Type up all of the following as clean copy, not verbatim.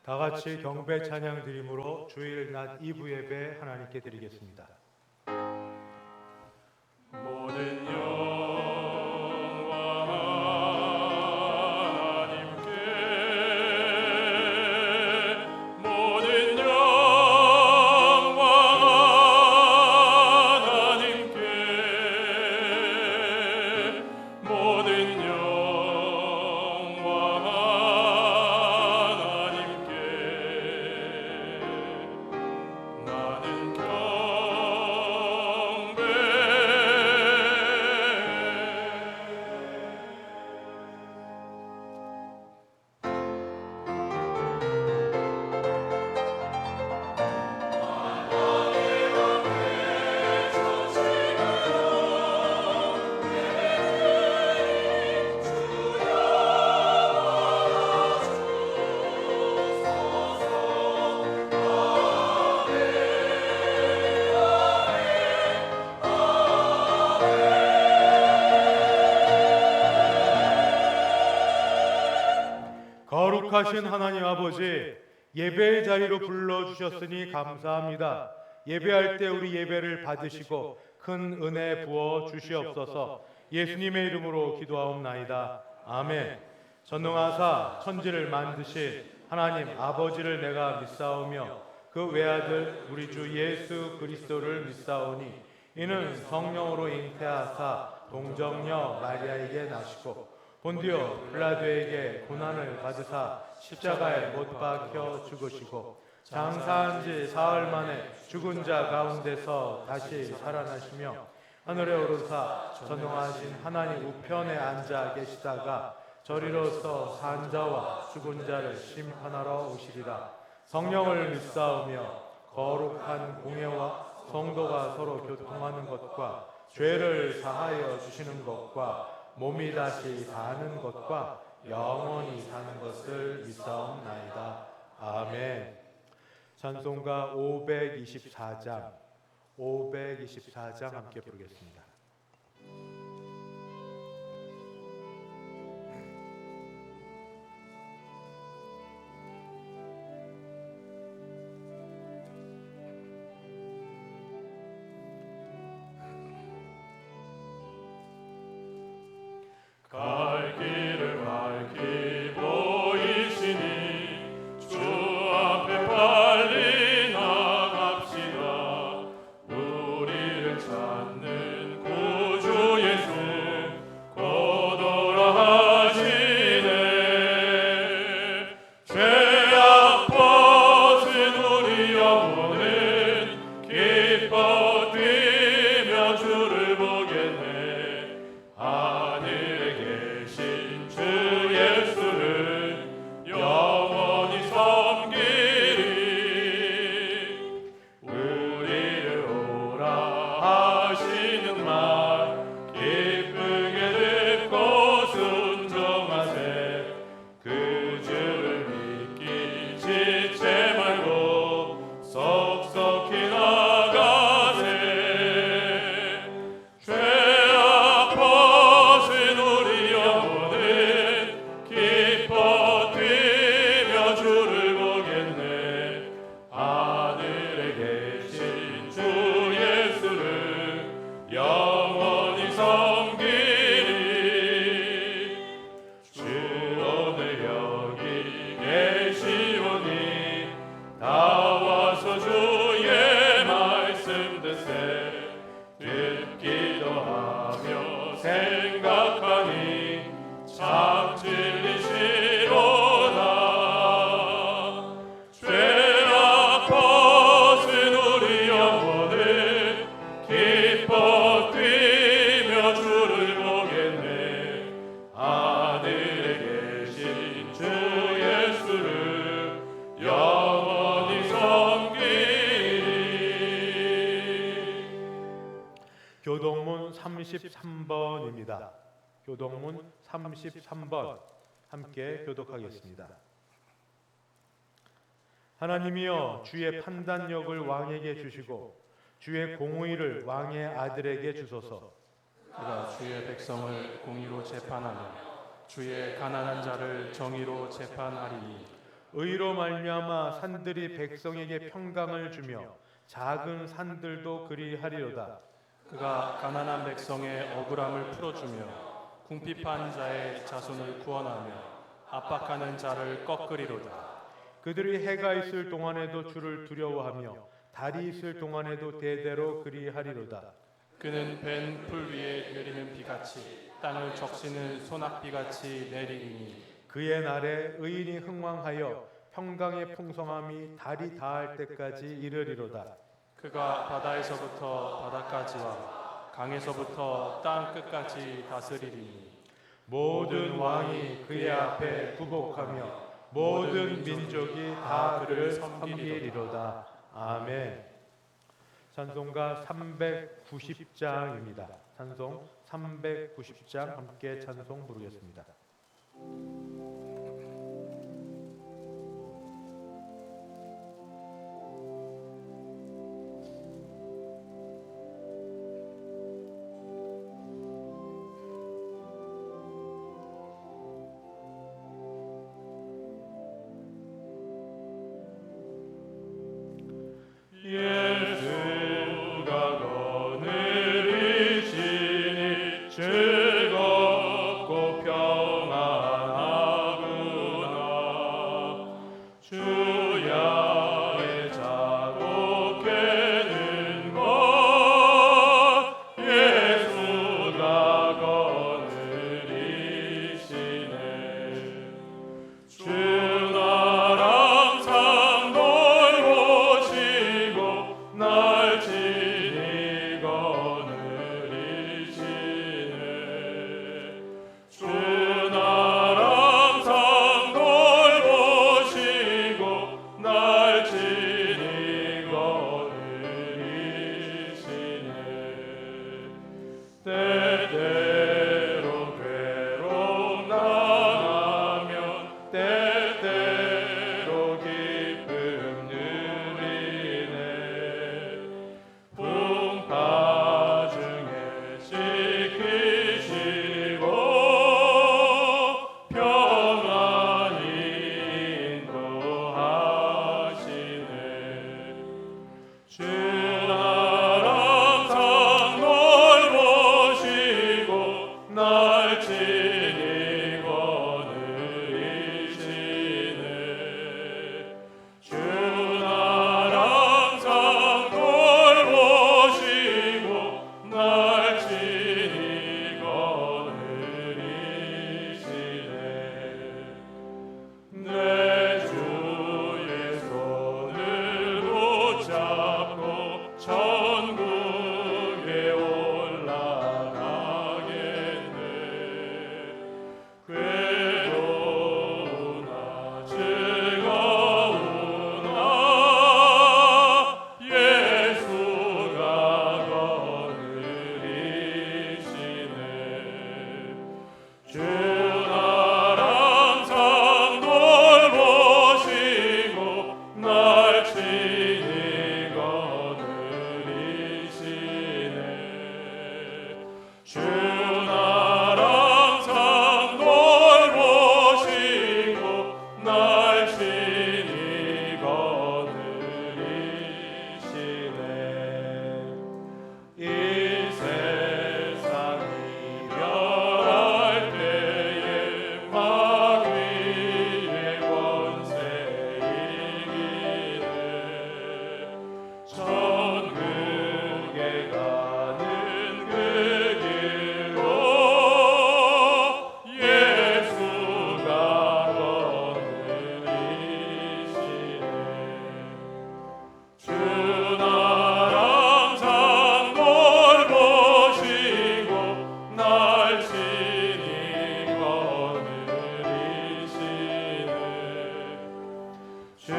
다 같이 경배 찬양 드림으로 주일 낮 2부 예배 하나님께 드리겠습니다. 모든 영광 하나님께, 모든 영광 하나님께, 모든 영광 하나님께. 나는 경배. 거룩하신 하나님 아버지, 예배의 자리로 불러주셨으니 감사합니다. 예배할 때 우리 예배를 받으시고 큰 은혜 부어 주시옵소서. 예수님의 이름으로 기도하옵나이다. 아멘. 전능하사 천지를 만드신 하나님 아버지를 내가 믿사오며 그 외아들 우리 주 예수 그리스도를 믿사오니 이는 성령으로 잉태하사 동정녀 마리아에게 나시고 본디오 빌라도에게 고난을 받으사 십자가에 못 박혀 죽으시고 장사한 지 사흘 만에 죽은 자 가운데서 다시 살아나시며 하늘에 오르사 전능하신 하나님 우편에 앉아 계시다가 저리로서 산 자와 죽은 자를 심판하러 오시리라. 성령을 믿사오며 거룩한 공예와 성도가 서로 교통하는 것과 죄를 사하여 주시는 것과 몸이 다시 사는 것과 영원히 사는 것을 믿사옵나이다. 아멘. 찬송가 524장 함께 부르겠습니다. 갈 길을 밝히 보이시니 주 앞에 빨리 나갑시다. 우리를 찾는 구주 예수 곧 오라 하시네. 죄악 벗은 우리 영혼은 기뻐 뛰며 주를 보겠네. 하늘에 계신 주 예수를 영원히 섬기리. 우리를 오라 하시는 말 기쁘게 듣고 순종하세. 그 주를 믿기 지체 말고 속속히 나가세. 죄악 벗은 우리 영혼은 기뻐 뛰며 주를 보겠네. 하늘에 계신 주 예수를 영원히 섬기리. 주 오늘 여기 계시오니 나와서 주의 말씀 듣세. 듣기도 하며 생각하니 참 진리시로다. 죄악 벗은 우리 영혼은 기뻐 뛰며 주를 보겠네. 하늘에 계신 주 예수를 영원히 섬기리. 교동문 33번입니다. 교동문 33번 함께 교독하겠습니다. 하나님이여, 주의 판단력을 왕에게 주시고 주의 공의를 왕의 아들에게 주소서. 그가 주의 백성을 공의로 재판하며 주의 가난한 자를 정의로 재판하리니 의로 말미암아 산들이 백성에게 평강을 주며 작은 산들도 그리하리로다. 그가 가난한 백성의 억울함을 풀어주며 궁핍한 자의 자손을 구원하며 압박하는 자를 꺾으리로다. 그들이 해가 있을 동안에도 주를 두려워하며 달이 있을 동안에도 대대로 그리하리로다. 그는 벤 풀 위에 내리는 비같이 땅을 적시는 소낙비같이 내리리니 그의 날에 의인이 흥왕하여 평강의 풍성함이 달이 다할 때까지 이르리로다. 그가 바다에서부터 바다까지와 강에서부터 땅 끝까지 다스리리니 모든 왕이 그의 앞에 굽복하며 모든 민족이 다 그를 섬기리로다. 아멘. 찬송가 390장입니다. 찬송 390장 함께 찬송 부르겠습니다. 예수가 거느리시니 즐겁고 평안하구나. 주야의 자복해는 것 예수가 거느리시네. 주 나랑 상 돌보시고 날 친히 거느리시네. 주 나랑 상 돌보시고 날 친히 거느리시네. 때때로 괴로움 당하면 때때로 기쁨 누리네. 풍파 중에 지키시고 평안히 인도하시네. 주 나랑 상 돌보시고 날 친히 거느리시네. 주 나랑 상 돌보시고 날 친히 거느리시네. 내 주의 손을 붙잡고 천국에 올라가겠네. 괴로우나 즐거우나 예수가 거느리시네. 주 나랑 상 돌보시고 날 친히 거느리시네. 주 나랑 상 돌보시고 날 친히 거느리시네. 이 세상 이별할 때에 마귀의 권세 이기네. 천국에 가는 그 길로 예수가 거느리시네. 주 나랑 상 돌보시고 날 친히 거느리시네. 주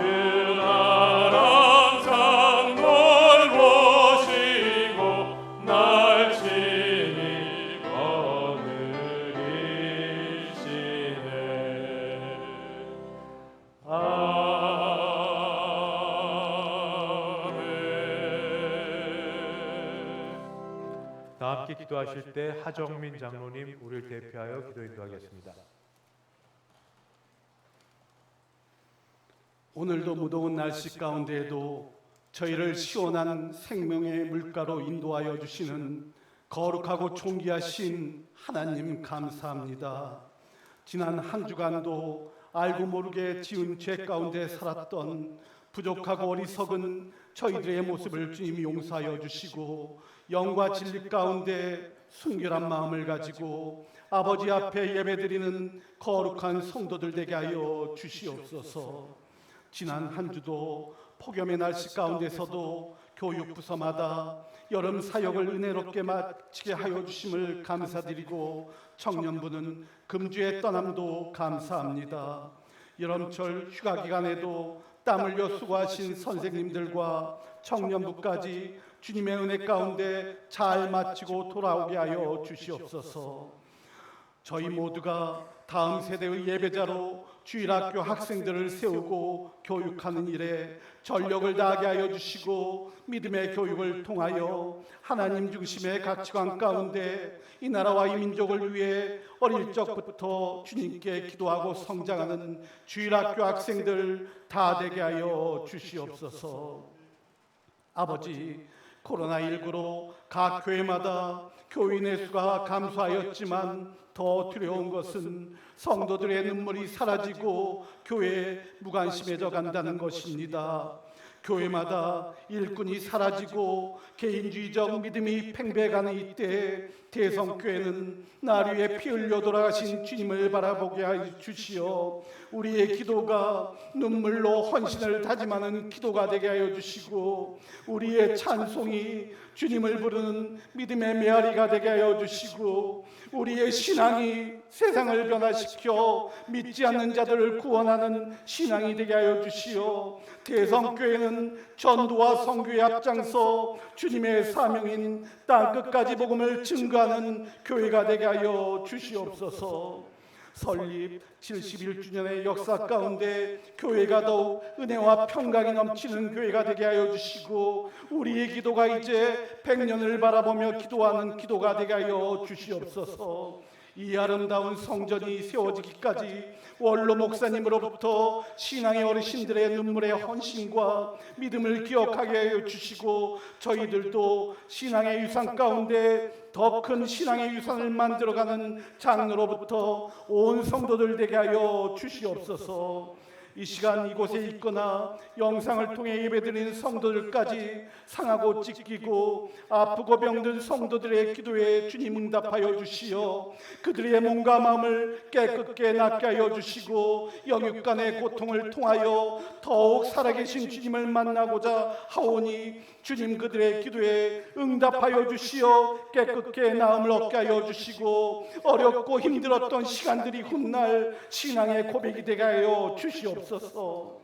나랑 상 돌보시고 날 친히 거느리시네. 아멘. 다 함께 기도하실 때 하정민 장로님 우리를 대표하여 기도 인도하겠습니다. 오늘도 무더운 날씨 가운데에도 저희를 시원한 생명의 물가로 인도하여 주시는 거룩하고 존귀하신 하나님 감사합니다. 지난 한 주간도 알고 모르게 지은 죄 가운데 살았던 부족하고 어리석은 저희들의 모습을 주님 용서하여 주시고 영과 진리 가운데 순결한 마음을 가지고 아버지 앞에 예배드리는 거룩한 성도들 되게 하여 주시옵소서. 지난 한 주도 폭염의 날씨 가운데서도 교육부서마다 여름 사역을 은혜롭게 마치게 하여 주심을 감사드리고 청년부는 금주의 떠남도 감사합니다. 여름철 휴가 기간에도 땀 흘려 수고하신 선생님들과 청년부까지 주님의 은혜 가운데 잘 마치고 돌아오게 하여 주시옵소서. 저희 모두가 다음 세대의 예배자로 주일학교 학생들을 세우고 교육하는 일에 전력을 다하게 하여 주시고 믿음의 교육을 통하여 하나님 중심의 가치관 가운데 이 나라와 이 민족을 위해 어릴 적부터 주님께 기도하고 성장하는 주일학교 학생들 다 되게 하여 주시옵소서. 아버지, 코로나19로 각 교회마다 교인의 수가 감소하였지만 더 두려운 것은 성도들의 눈물이 사라지고 교회에 무관심해져 간다는 것입니다. 교회마다 일꾼이 사라지고 개인주의적 믿음이 팽배해가는 이때 대성교회는 날 위해 피 흘려 돌아가신 주님을 바라보게 하여 주시어 우리의 기도가 눈물로 헌신을 다짐하는 기도가 되게 하여 주시고 우리의 찬송이 주님을 부르는 믿음의 메아리가 되게 하여 주시고 우리의 신앙이 세상을 변화시켜 믿지 않는 자들을 구원하는 신앙이 되게 하여 주시어 대성교회는 전도와 선교에 앞장서 주님의 사명인 땅끝까지 복음을 증거하는 교회가 되게 하여 주시옵소서. 설립 71주년의 역사 가운데 교회가 더욱 은혜와 평강이 넘치는 교회가 되게 하여 주시고 우리의 기도가 이제 100년을 바라보며 기도하는 기도가 되게 하여 주시옵소서. 이 아름다운 성전이 세워지기까지 원로 목사님으로부터 신앙의 어르신들의 눈물의 헌신과 믿음을 기억하게 하여 주시고 저희들도 신앙의 유산 가운데 더 큰 신앙의 유산을 만들어가는 장로로부터 온 성도들 되게 하여 주시옵소서. 이 시간 이곳에 있거나 영상을 통해 예배드리는 성도들까지 상하고 찢기고 아프고 병든 성도들의 기도에 주님 응답하여 주시어 그들의 몸과 마음을 깨끗게 낫게 하여 주시고 영육간의 고통을 통하여 더욱 살아계신 주님을 만나고자 하오니 주님 그들의 기도에 응답하여 주시어 깨끗게 나음을 얻게 하여 주시고 어렵고 힘들었던 시간들이 훗날 신앙의 고백이 되게 하여 주시옵소서.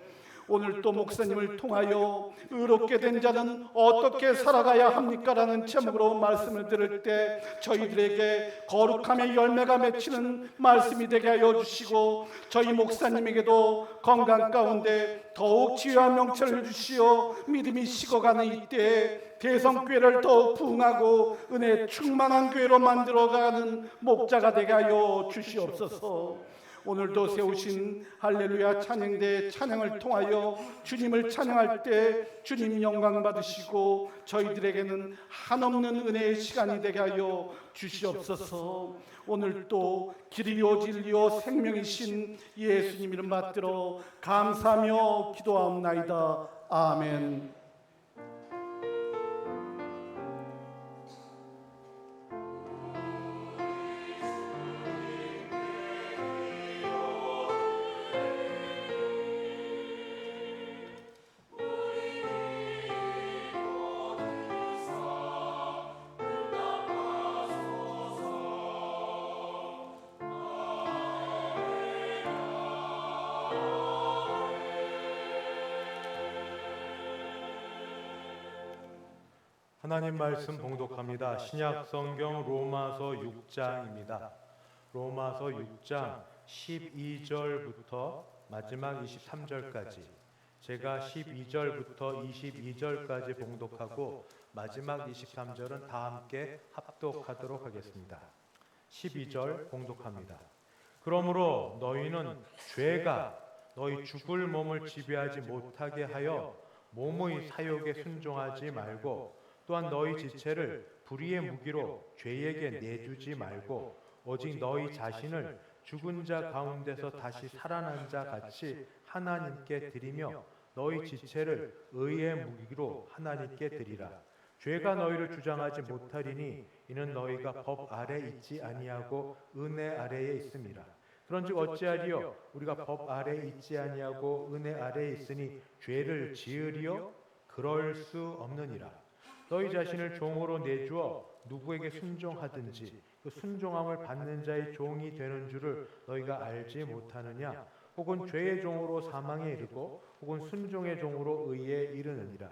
오늘 또 목사님을 통하여 의롭게 된 자는 어떻게 살아가야 합니까? 라는 제목으로 말씀을 들을 때 저희들에게 거룩함의 열매가 맺히는 말씀이 되게 하여 주시고 저희 목사님에게도 건강 가운데 더욱 지혜와 명철을 주시어 믿음이 식어가는 이때에 대성교회를 더욱 부흥하고 은혜 충만한 교회로 만들어가는 목자가 되게 하여 주시옵소서. 오늘도 세우신 할렐루야 찬양대 찬양을 통하여 주님을 찬양할 때 주님 영광 받으시고 저희들에게는 한없는 은혜의 시간이 되게 하여 주시옵소서. 오늘 또 길이요 진리요 생명이신 예수님 이름 받들어 감사하며 기도하옵나이다. 아멘. 하나님 말씀 봉독합니다. 신약 성경 로마서 6장입니다. 로마서 6장 12절부터 마지막 23절까지 제가 12절부터 22절까지 봉독하고 마지막 23절은 다 함께 합독하도록 하겠습니다. 12절 봉독합니다. 그러므로 너희는 죄가 너희 죽을 몸을 지배하지 못하게 하여 몸의 사욕에 순종하지 말고 또한 너희 지체를 불의의 무기로 죄에게 내주지 말고 오직 너희 자신을 죽은 자 가운데서 다시 살아난 자 같이 하나님께 드리며 너희 지체를 의의 무기로 하나님께 드리라. 죄가 너희를 주장하지 못하리니 이는 너희가 법 아래 있지 아니하고 은혜 아래에 있음이라. 그런즉 어찌하리요? 우리가 법 아래 있지 아니하고 은혜 아래에 있으니 죄를 지으리요? 그럴 수 없느니라. 너희 자신을 종으로 내주어 누구에게 순종하든지 그 순종함을 받는 자의 종이 되는 줄을 너희가 알지 못하느냐? 혹은 죄의 종으로 사망에 이르고 혹은 순종의 종으로 의에 이르느니라.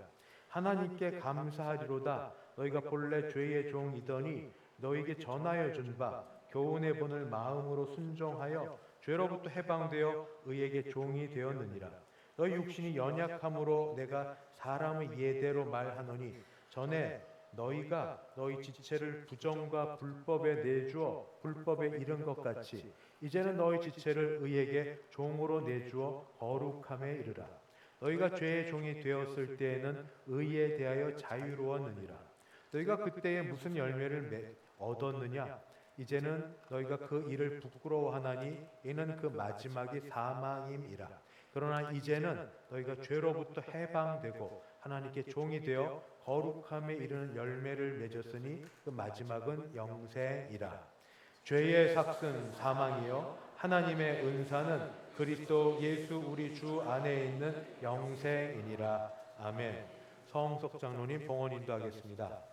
하나님께 감사하리로다. 너희가 본래 죄의 종이더니 너희에게 전하여 준 바 교훈의 본을 마음으로 순종하여 죄로부터 해방되어 의에게 종이 되었느니라. 너희 육신이 연약함으로 내가 사람의 예대로 말하노니 전에 너희가 너희 지체를 부정과 불법에 내주어 불법에 이른 것 같이 이제는 너희 지체를 의에게 종으로 내주어 거룩함에 이르라. 너희가 죄의 종이 되었을 때에는 의에 대하여 자유로웠느니라. 너희가 그때에 무슨 열매를 얻었느냐? 이제는 너희가 그 일을 부끄러워하나니 이는 그 마지막이 사망임이라. 그러나 이제는 너희가 죄로부터 해방되고 하나님께 종이 되어 거룩함에 이르는 열매를 맺었으니 그 마지막은 영생이라. 죄의 삭은 사망이요 하나님의 은사는 그리스도 예수 우리 주 안에 있는 영생이니라. 아멘. 성석 장로님 봉헌 인도하겠습니다.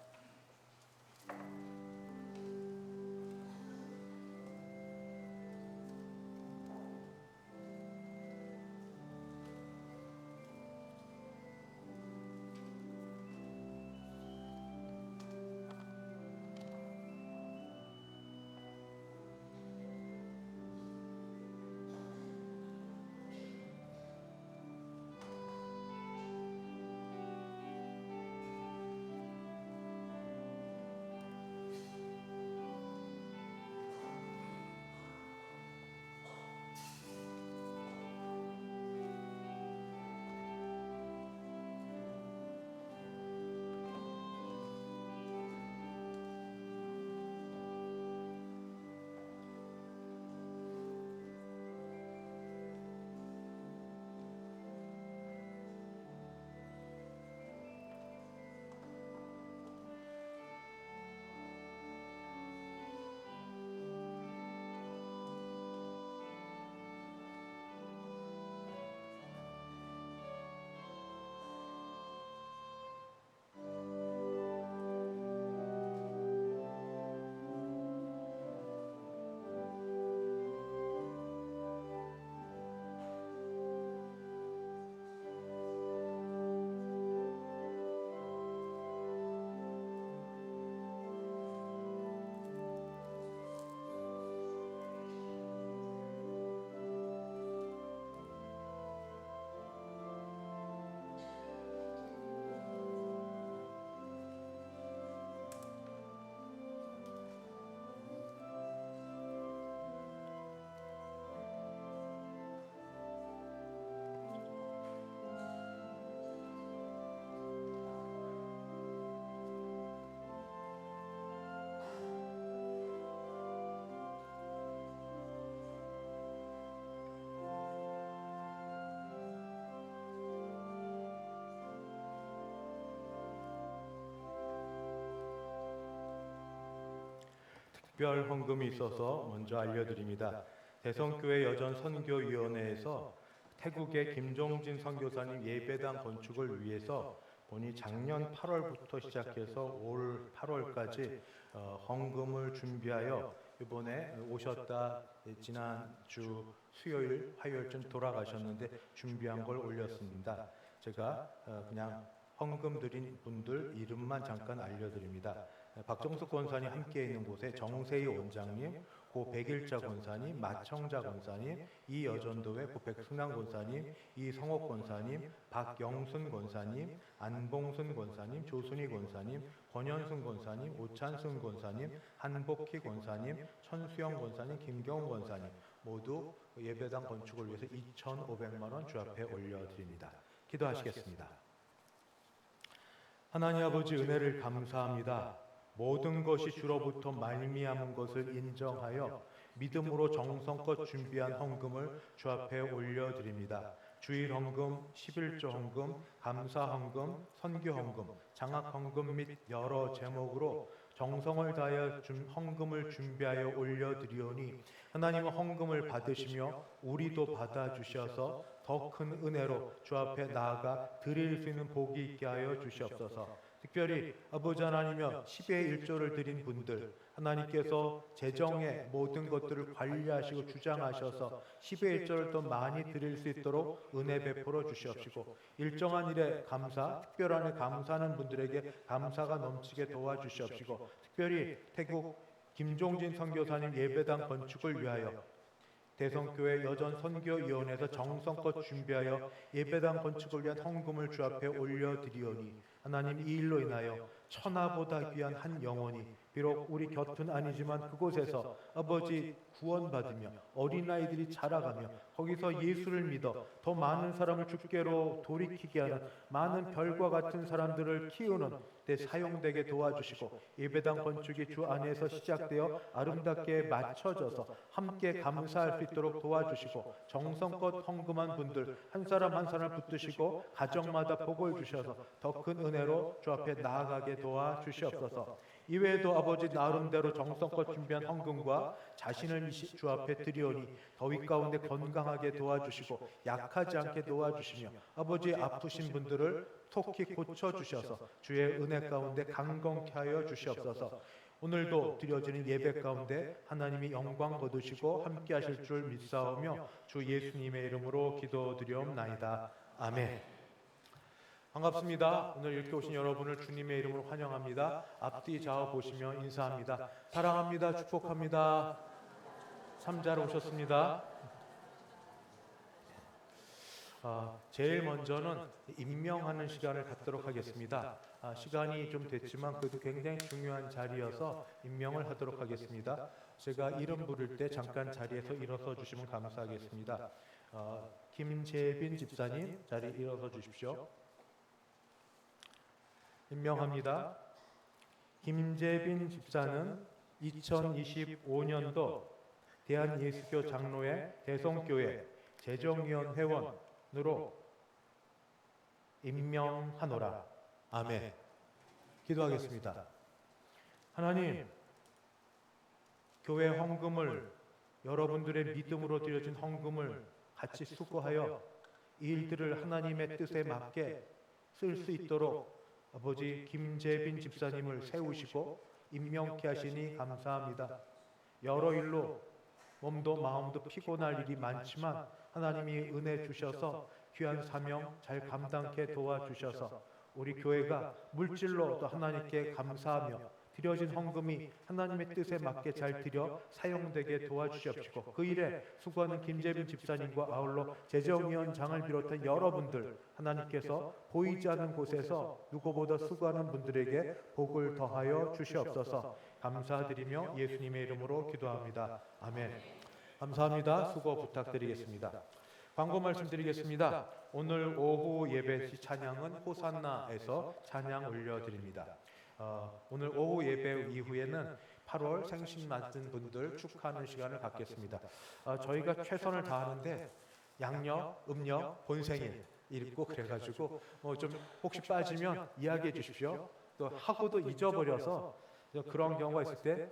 특별 헌금이 있어서 먼저 알려드립니다. 대성교회 여전 선교위원회에서 태국의 김종진 선교사님 예배당 건축을 위해서 본이 작년 8월부터 시작해서 올 8월까지 헌금을 준비하여 이번에 오셨다 지난주 수요일 화요일쯤 돌아가셨는데 준비한 걸 올렸습니다. 제가 그냥 헌금 드린 분들 이름만 잠깐 알려드립니다. 박정숙 권사님 함께 있는 곳에 정세희 원장님, 고 백일자 권사님, 마청자 권사님, 이여전도회 고 백순환 권사님, 이성옥 권사님, 박영순 권사님, 안봉순 권사님, 조순희 권사님, 권현순 권사님, 오찬순 권사님, 한복희 권사님, 천수영 권사님, 김경훈 권사님 모두 예배당 건축을 위해서 2,500만 원 주 앞에 올려드립니다. 기도하시겠습니다. 하나님 아버지, 은혜를 감사합니다. 모든 것이 주로부터 말미암은 것을 인정하여 믿음으로 정성껏 준비한 헌금을 주 앞에 올려드립니다. 주일 헌금, 11조 헌금, 감사 헌금, 선교 헌금, 장학 헌금 및 여러 제목으로 정성을 다하여 헌금을 준비하여 올려드리오니 하나님은 헌금을 받으시며 우리도 받아주셔서 더 큰 은혜로 주 앞에 나아가 드릴 수 있는 복이 있게 하여 주시옵소서. 특별히 아버지 하나님이여 10의 1조를 드린 분들, 하나님께서 재정의 모든 것들을 관리하시고 주장하셔서 10의 1조를 더 많이 드릴 수 있도록 은혜 베풀어 주시옵시고, 일정한 일에 감사, 특별한 일에 감사하는 분들에게 감사가 넘치게 도와주시옵시고, 특별히 태국 김종진 선교사님 예배당 건축을 위하여 대성교회 여전 선교위원회에서 정성껏 준비하여 예배당 건축을 위한 헌금을 주 앞에 올려드리오니 하나님, 이 일로 인하여 천하보다 귀한 한 영혼이 비록 우리 곁은 아니지만 그곳에서 아버지 구원받으며 어린아이들이 자라가며 거기서 예수를 믿어 더 많은 사람을 주께로 돌이키게 하는 많은 별과 같은 사람들을 키우는 데 사용되게 도와주시고, 예배당 건축이 주 안에서 시작되어 아름답게 맞춰져서 함께 감사할 수 있도록 도와주시고, 정성껏 헌금한 분들 한 사람 한 사람을 붙드시고 가정마다 복을 주셔서 더 큰 은혜로 주 앞에 나아가게 도와주시옵소서. 이외에도 아버지 나름대로 정성껏 준비한 헌금과 자신을 주 앞에 드리오니 더위 가운데 건강하게 도와주시고 약하지 않게 도와주시며 아버지 아프신 분들을 속히 고쳐주셔서 주의 은혜 가운데 강건케 하여 주시옵소서. 오늘도 드려지는 예배 가운데 하나님이 영광 거두시고 함께 하실 줄 믿사오며 주 예수님의 이름으로 기도드리옵나이다. 아멘. 반갑습니다. 오늘 이렇게 오신 여러분을 주님의 이름으로 환영합니다. 앞뒤 좌우 보시며 인사합니다. 사랑합니다. 축복합니다. 참 잘 오셨습니다. 제일 먼저는 임명하는 시간을 갖도록 하겠습니다. 시간이 좀 됐지만 그래도 굉장히 중요한 자리여서 임명을 하도록 하겠습니다. 제가 이름 부를 때 잠깐 자리에서 일어서 주시면 감사하겠습니다. 김재빈 집사님, 자리 일어서 주십시오. 임명합니다. 김재빈 집사는 2025년도 대한예수교 장로회 대성교회 재정위원 회원으로 임명하노라. 아멘. 기도하겠습니다. 하나님, 교회 헌금을, 여러분들의 믿음으로 드려진 헌금을 같이 수고하여 이 일들을 하나님의 뜻에 맞게 쓸 수 있도록 아버지 김재빈 집사님을 세우시고 임명케 하시니 감사합니다. 여러 일로 몸도 마음도 피곤할 일이 많지만 하나님이 은혜 주셔서 귀한 사명 잘 감당케 도와주셔서 우리 교회가 물질로 또 하나님께 감사하며 드려진 헌금이 하나님의 뜻에 맞게 잘 드려 사용되게 도와주시옵시고, 그 일에 수고하는 김재빈 집사님과 아울러 재정위원장을 비롯한 여러분들, 하나님께서 보이지 않는 곳에서 누구보다 수고하는 분들에게 복을 더하여 주시옵소서. 감사드리며 예수님의 이름으로 기도합니다. 아멘. 감사합니다. 수고 부탁드리겠습니다. 광고 말씀드리겠습니다. 오늘 오후 예배 시 찬양은 호산나에서 찬양 올려드립니다. 오늘 오후 예배 이후에는 8월 생신 맞은 분들 축하하는 시간을 갖겠습니다. 저희가 최선을 다하는데 양력, 음력, 본생일 읽고 그래가지고 좀 혹시 빠지면 이야기해 주십시오. 또 하고도 잊어버려서 그런 경우가 있을 때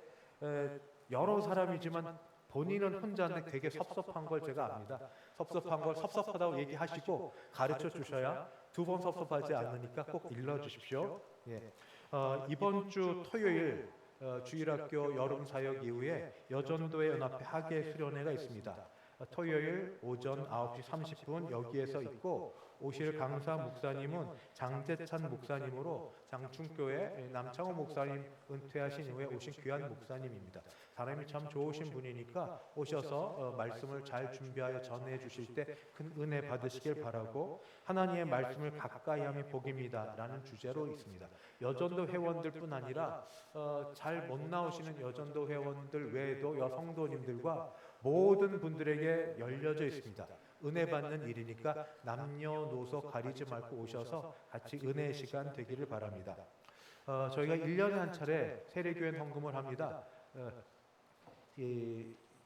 여러 사람이지만 본인은 혼자인데 되게 섭섭한 걸 제가 압니다. 섭섭한 걸 섭섭하다고 얘기하시고 가르쳐 주셔야 두 번 섭섭하지 않으니까 꼭 일러 주십시오. 예. 이번 주 토요일 주일학교 여름사역 이후에 여전도의 연합회 학예 수련회가 있습니다. 토요일 오전 9시 30분 여기에서 있고, 오실 강사 목사님은 장재찬 목사님으로 장충교회 남창호 목사님 은퇴하신 후에 오신 귀한 목사님입니다. 사람이 참 좋으신 분이니까 오셔서 말씀을 잘 준비하여 전해 주실 때 큰 은혜 받으시길 바라고, 하나님의 말씀을 가까이 함이 복입니다 라는 주제로 있습니다. 여전도 회원들뿐 아니라 잘 못 나오시는 여전도 회원들 외에도 여성도님들과 모든 분들에게 열려져 있습니다. 은혜 받는 일이니까 남녀노소 가리지 말고 오셔서 같이 은혜의 시간 되기를 바랍니다. 저희가 1년에 한 차례 세례교회 헌금을 합니다.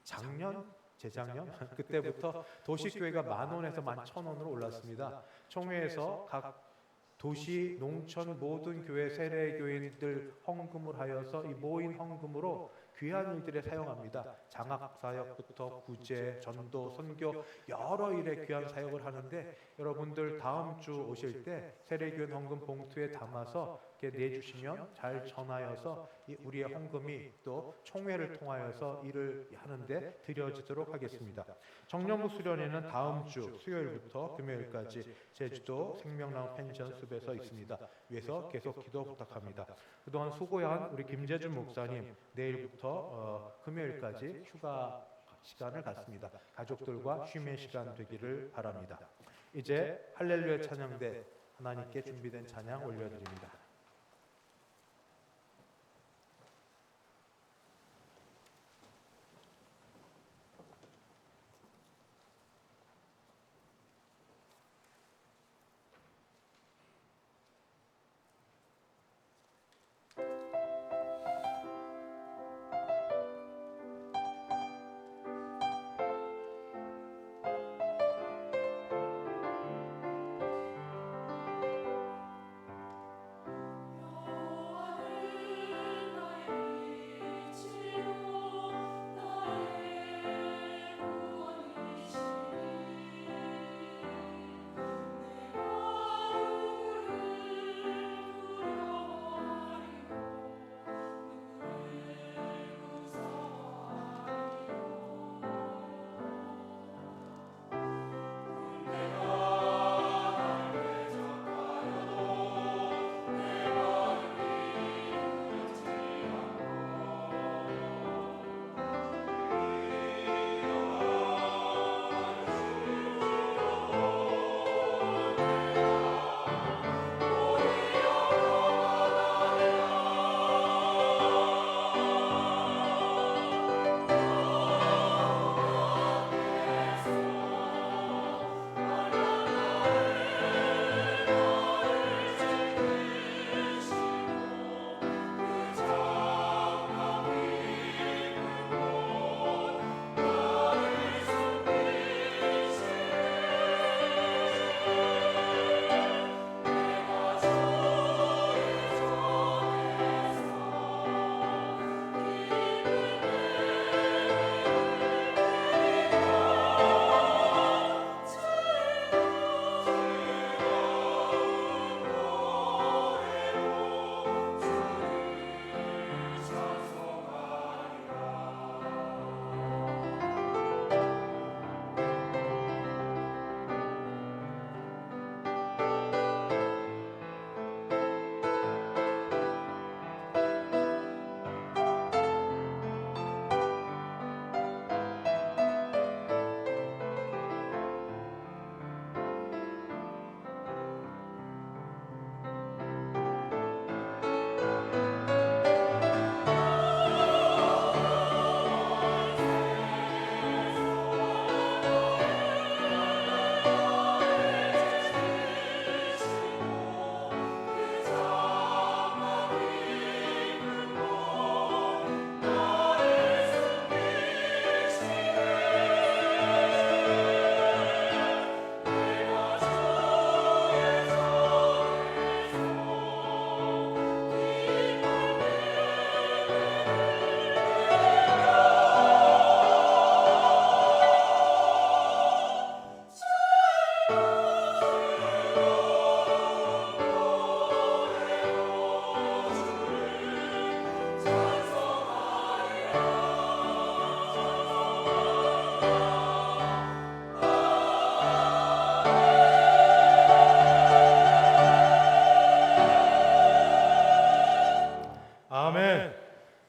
작년, 재작년 그때부터 도시교회가 10,000원에서 11,000원으로 올랐습니다. 총회에서 각 도시, 농촌 모든 교회 세례교인들 헌금을 하여서 이 모인 헌금으로 귀한 일들에 사용합니다. 장학사역부터 구제, 전도, 선교 여러 일에 귀한 사역을 하는데 여러분들 다음 주 오실 때 세례교인 헌금 봉투에 담아서 이렇게 내주시면 잘 전하여서 우리의 헌금이 또 총회를 통하여서 일을 하는데 드려지도록 하겠습니다. 정년부 수련회는 다음 주 수요일부터 금요일까지 제주도 생명나무 펜션 숲에서 있습니다. 위에서 계속 기도 부탁합니다. 그동안 수고한 우리 김재준 목사님 내일부터 금요일까지 휴가 시간을 갖습니다. 가족들과 쉼의 시간 되기를 바랍니다. 이제 할렐루야 찬양대 하나님께 준비된 찬양 올려드립니다.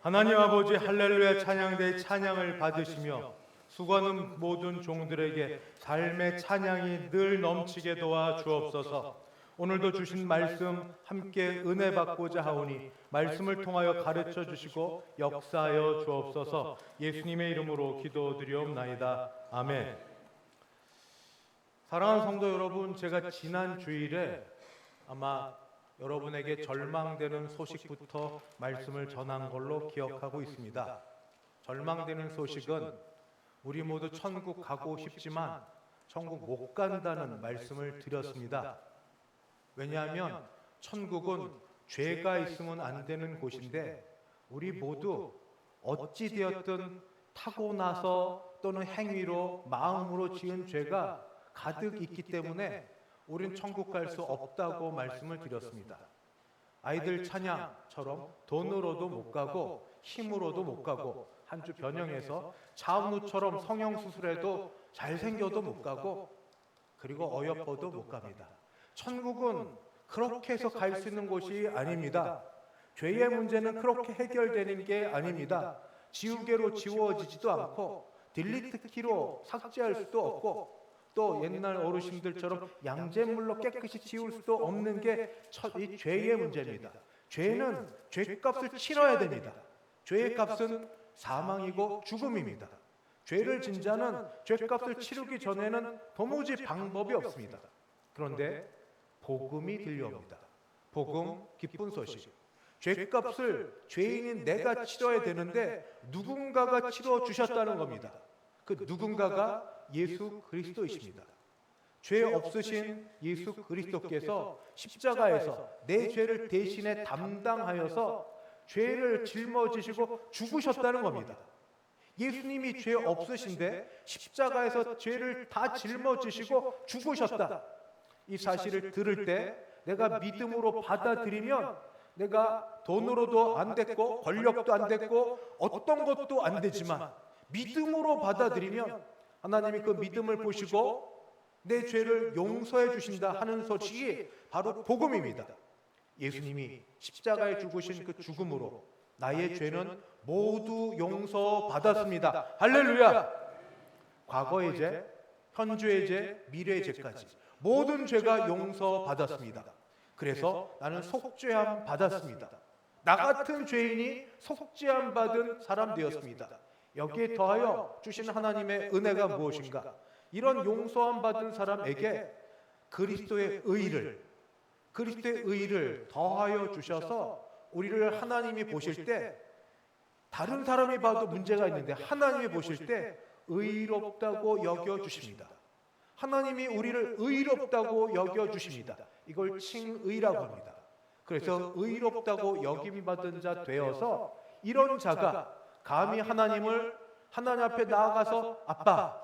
하나님 아버지 할렐루야 찬양대의 찬양을 받으시며 수고하는 모든 종들에게 삶의 찬양이 늘 넘치게 도와 주옵소서. 오늘도 주신 말씀 함께 은혜 받고자 하오니 말씀을 통하여 가르쳐 주시고 역사하여 주옵소서. 예수님의 이름으로 기도드리옵나이다. 아멘. 사랑하는 성도 여러분, 제가 지난 주일에 아마 여러분에게 절망되는 소식부터 말씀을 전한 걸로 기억하고 있습니다. 절망되는 소식은 우리 모두 천국 가고 싶지만 천국 못 간다는 말씀을 드렸습니다. 왜냐하면 천국은 죄가 있으면 안 되는 곳인데 우리 모두 어찌되었든 타고나서 또는 행위로 마음으로 지은 죄가 가득 있기 때문에 우린 천국 갈 수 없다고 말씀을 드렸습니다. 아이들 찬양처럼 돈으로도 못 가고 힘으로도 못 가고 한 주 변형해서 차은우처럼 성형수술해도 잘생겨도 못 가고 그리고 어여뻐도 못 갑니다. 천국은 그렇게 해서 갈 수 있는 곳이 아닙니다. 죄의 문제는 그렇게 해결되는 게 아닙니다. 지우개로 지워지지도 않고 딜리트 키로 삭제할 수도 없고 또 옛날 어르신들처럼 양잿물로 깨끗이 지울 수도 없는 게 이 죄의 문제입니다. 죄는 죄값을 치러야 됩니다. 죄의 값은 사망이고 죽음입니다. 죄를 진 자는 죄값을 치르기 전에는 도무지 방법이 없습니다. 그런데 복음이 들려옵니다. 복음, 기쁜 소식. 죄값을 죄인인 내가 치러야 되는데 누군가가 치러 주셨다는 겁니다. 그 누군가가 예수 그리스도이십니다. 죄 없으신 예수 그리스도께서 십자가에서 내 죄를 대신에 담당하여서 죄를 짊어지시고 죽으셨다는 겁니다. 예수님이 죄 없으신데 십자가에서 죄를 다 짊어지시고 죽으셨다. 이 사실을 들을 때 내가 믿음으로 받아들이면 내가 돈으로도 안 됐고 권력도 안 됐고 어떤 것도 안 되지만 믿음으로 받아들이면 하나님이 그 믿음을 보시고 내 죄를 용서해 주신다 하는 소식이 바로 복음입니다. 예수님이 십자가에 죽으신 그 죽음으로 나의 죄는 모두 용서받았습니다. 할렐루야! 과거의 죄, 현재의 죄, 미래의 죄까지 모든 죄가 용서받았습니다. 그래서 나는 속죄함 받았습니다. 나 같은 죄인이 속죄함 받은 사람 되었습니다. 여기에 더하여 주신 하나님의 은혜가 무엇인가? 이런 용서함 받은 사람에게 그리스도의 의를 더하여 주셔서 우리를 하나님이 보실 때 다른 사람이 봐도 문제가 있는데 하나님이 보실 때 의롭다고 여겨 주십니다. 하나님이 우리를 의롭다고 여겨 주십니다. 이걸 칭의라고 합니다. 그래서 의롭다고 여김받은 자 되어서 이런 자가 감히 하나님 앞에 나아가서 아빠,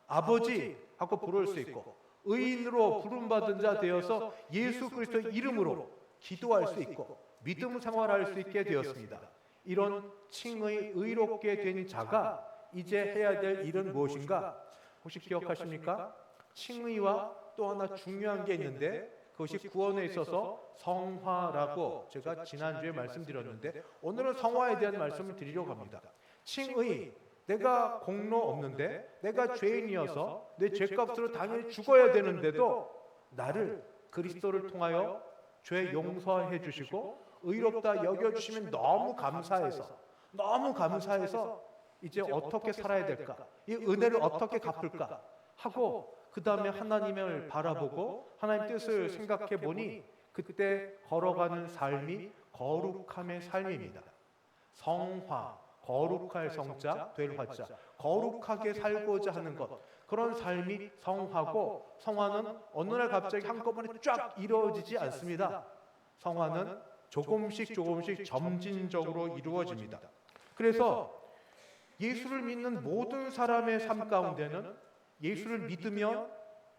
아버지 하고 부를 수 있고 의인으로 부름받은 자 되어서 예수 그리스도의 이름으로 기도할 수 있고 믿음 생활할 수 있게 되었습니다. 이런 칭의 의롭게 된 자가 이제 해야 될 일은 무엇인가? 혹시 기억하십니까? 칭의와 또 하나 중요한 게 있는데 그것이 구원에 있어서 성화라고 제가 지난주에 말씀드렸는데 오늘은 성화에 대한 말씀을 드리려고 합니다. 칭의, 내가 공로 없는데 내가 죄인이어서 내 죄값으로 당연히 죽어야 되는데도 나를 그리스도를 통하여 죄 용서해 주시고 의롭다 여겨주시면 너무 감사해서 이제 어떻게 살아야 될까? 이 은혜를 어떻게 갚을까? 하고 그 다음에 하나님을 바라보고 하나님 뜻을 생각해 보니 그때 걸어가는 삶이 거룩함의 삶입니다. 성화, 거룩할 성자, 될 화자, 거룩하게 살고자 하는 것, 그런 삶이 성화고 성화는 어느 날 갑자기 한꺼번에 쫙 이루어지지 않습니다. 성화는 조금씩 점진적으로 이루어집니다. 그래서 예수를 믿는 모든 사람의 삶 가운데는 예수를 믿으며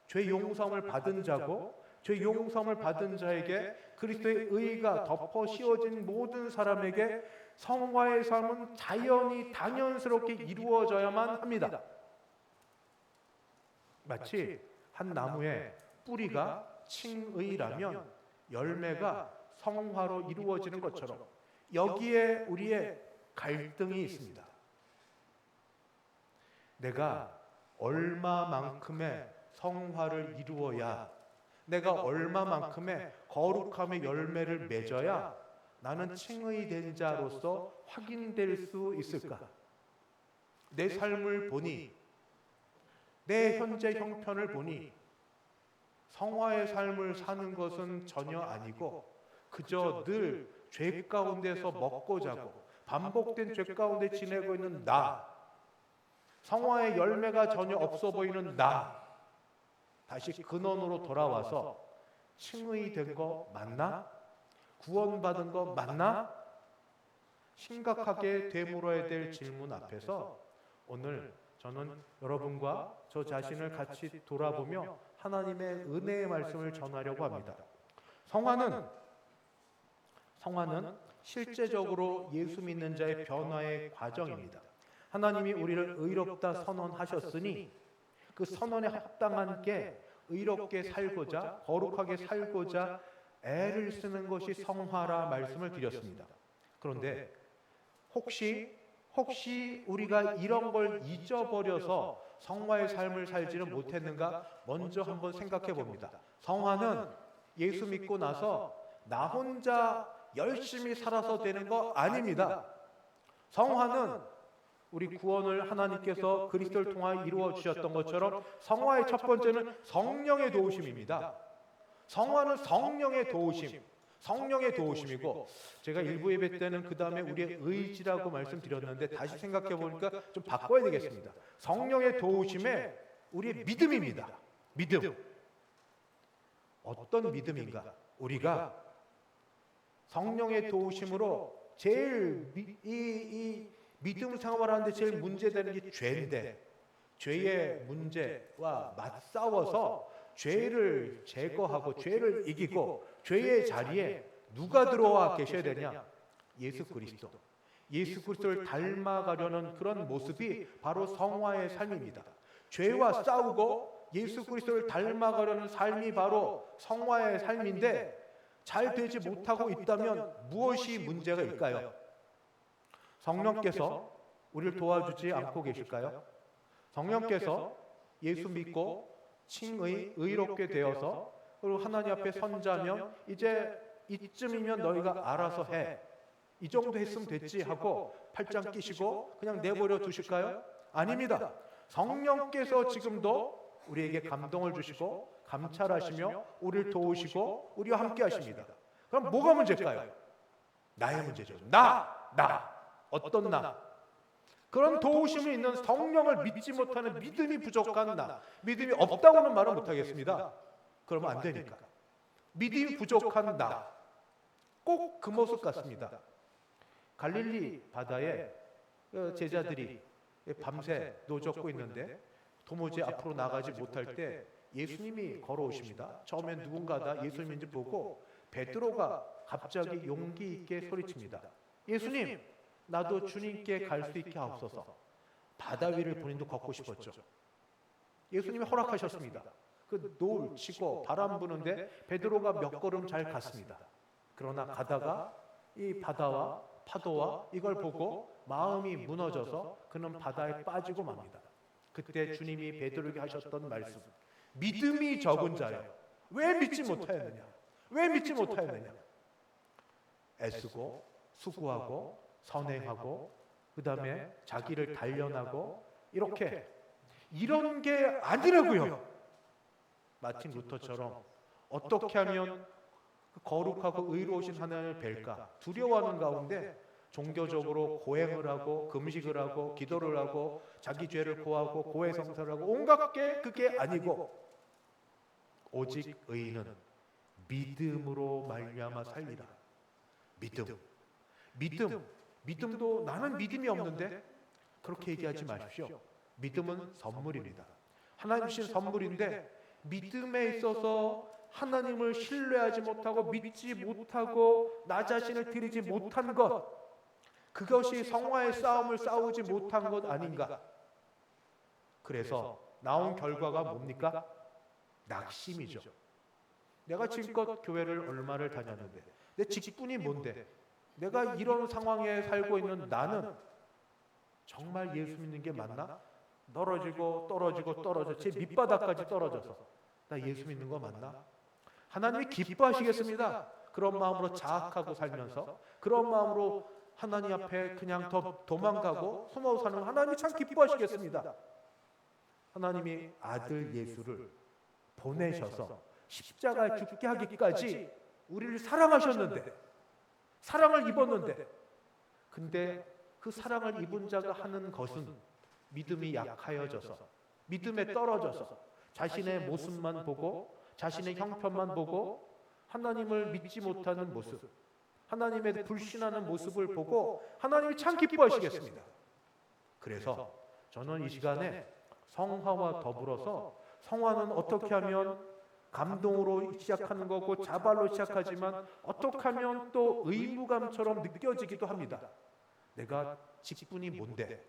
죄 용서함을 받은 자고 죄 용서함을 받은 자에게 그리스도의 의가 덮어 씌워진 모든 사람에게 성화의 삶은 자연히 당연스럽게 이루어져야만 합니다. 마치 한 나무의 뿌리가 칭의라면 열매가 성화로 이루어지는 것처럼 여기에 우리의 갈등이 있습니다. 내가 얼마만큼의 성화를 이루어야 내가 얼마만큼의 거룩함의 열매를 맺어야 나는 칭의 된 자로서 확인될 수 있을까? 내 삶을 보니, 내 현재 형편을 보니 성화의 삶을 사는 것은 전혀 아니고 그저 늘 죄 가운데서 먹고 자고 반복된 죄 가운데 지내고 있는 나, 성화의 열매가 전혀 없어 보이는 나, 다시 근원으로 돌아와서 칭의 된 거 맞나? 구원받은 거 맞나? 심각하게 되물어야 될 질문 앞에서 오늘 저는 여러분과 저 자신을 같이 돌아보며 하나님의 은혜의 말씀을 전하려고 합니다. 성화는 실제적으로 예수 믿는 자의 변화의 과정입니다. 하나님이 우리를 의롭다 선언하셨으니 그 선언에 합당한 게 의롭게 살고자, 거룩하게 살고자 애를 쓰는 것이 성화라 말씀을 드렸습니다. 그런데 혹시 우리가 이런 걸 잊어버려서 성화의 삶을 살지는 못했는가? 먼저 한번 생각해 봅니다. 성화는 예수 믿고 나서 나 혼자 열심히 살아서 되는 거 아닙니다. 성화는 우리 구원을 하나님께서 그리스도를 통하여 이루어 주셨던 것처럼 성화의 첫 번째는 성령의 도우심입니다. 성화는 성령의 도우심이고, 제가 일부 예배 때는 그 다음에 우리의 의지라고 말씀드렸는데 다시 생각해 보니까 좀 바꿔야 되겠습니다. 성령의 도우심에 우리의 믿음입니다. 믿음. 어떤 믿음인가? 우리가 성령의 도우심으로 제일 이 믿음 생활하는데 제일 문제되는 게 죄인데, 죄의 문제와 맞싸워서 죄를 제거하고 죄를 이기고 죄의 자리에 누가 들어와 계셔야 되냐? 예수 그리스도. 예수 그리스도를 닮아가려는 그런 모습이 바로 성화의 삶입니다. 죄와 싸우고 예수 그리스도를 닮아가려는 삶이 바로 성화의 삶인데, 잘 되지 못하고 있다면 무엇이 문제가일까요? 성령께서 우리를 도와주지 않고 계실까요? 성령께서 예수 믿고 의롭게 되어서 그리고 하나님 앞에 선자면 이제 이쯤이면 너희가 알아서 해, 이 정도 했으면 됐지 하고 팔짱 끼시고 그냥 내버려 두실까요? 아닙니다. 성령께서 지금도 우리에게 감동을 주시고 감찰하시며 우리를 도우시고 우리와 함께 하십니다. 그럼 뭐가 문제일까요? 나의 문제죠. 어떤 나? 그런 도우심이 있는 성령을 믿지 못하는 믿음이 부족한 나, 믿음이 없다고는 말은 못하겠습니다. 그러면 안 되니까. 믿음이 부족한 나, 꼭 그 모습 같습니다. 갈릴리 바다에 제자들이 밤새 노젓고 있는데 도무지 앞으로 나가지 못할 때 예수님이 걸어오십니다. 처음엔 누군가다 예수님인지 보고 베드로가 갑자기 용기 있게 소리칩니다. 예수님, 나도 주님께 갈 수 있게 하옵소서. 바다 위를 본인도 걷고 싶었죠. 예수님이 허락하셨습니다. 그 노을 치고 바람 부는데 베드로가 몇 걸음 잘 갔습니다. 그러나 가다가 이 바다와 파도와 이걸 보고 마음이 무너져서 그는 바다에 빠지고 맙니다. 그때 주님이 베드로에게 하셨던 말씀, 믿음이 적은 자여, 왜 믿지 못하였느냐? 왜 믿지 못하였느냐? 애쓰고 수고하고 선행하고 그 다음에 자기를 단련하고 이런 게 아니라고요. 마틴 루터처럼 어떻게 하면 거룩하고 의로우신 하나님을 뵐까 두려워하는 가운데 종교적으로 고행을 하고 금식을 하고 기도를 하고 자기 죄를 고하고 고해성사를 하고 온갖 게 그게 아니고 오직 의인은 믿음으로 말미암아 살리라. 믿음도 나는 믿음이 없는데 그렇게 얘기하지 마십시오. 믿음은 선물입니다. 하나님 주신 선물인데 믿음에 있어서 하나님을 신뢰하지 못하고 믿지 못하고 나 자신을 드리지 못한 것, 그것이 성화의 싸움을 싸우지 못한 것 아닌가? 그래서 나온 결과가 뭡니까? 낙심이죠. 내가 지금껏 교회를 얼마를 다녔는데 내 직분이 뭔데? 내가 이런 상황에 살고 있는 나는 정말 예수 믿는 게 맞나? 떨어져 제 밑바닥까지 떨어져서 나 예수 믿는 거 맞나? 하나님이 기뻐하시겠습니다. 그런 마음으로 자학하고 살면서 그런 마음으로 하나님 앞에 그냥 더 도망가고 숨어 사는 하나님이 참 기뻐하시겠습니다. 하나님이 아들 예수를 보내셔서 십자가에 죽게 하기까지 우리를 사랑하셨는데, 사랑을 입었는데, 근데 그 사랑을 입은 자가 하는 것은 믿음이 약하여져서, 믿음에 떨어져서 자신의 모습만 보고 자신의 형편만 보고 하나님을 믿지 못하는 모습, 하나님에 불신하는 모습을 보고 하나님이 참 기뻐하시겠습니다. 그래서 저는 이 시간에 성화와 더불어서, 성화는 어떻게 하면 감동으로 시작하는 거고 자발로 시작하지만 어떻게 하면 또 의무감처럼 느껴지기도 합니다. 내가 직분이 뭔데,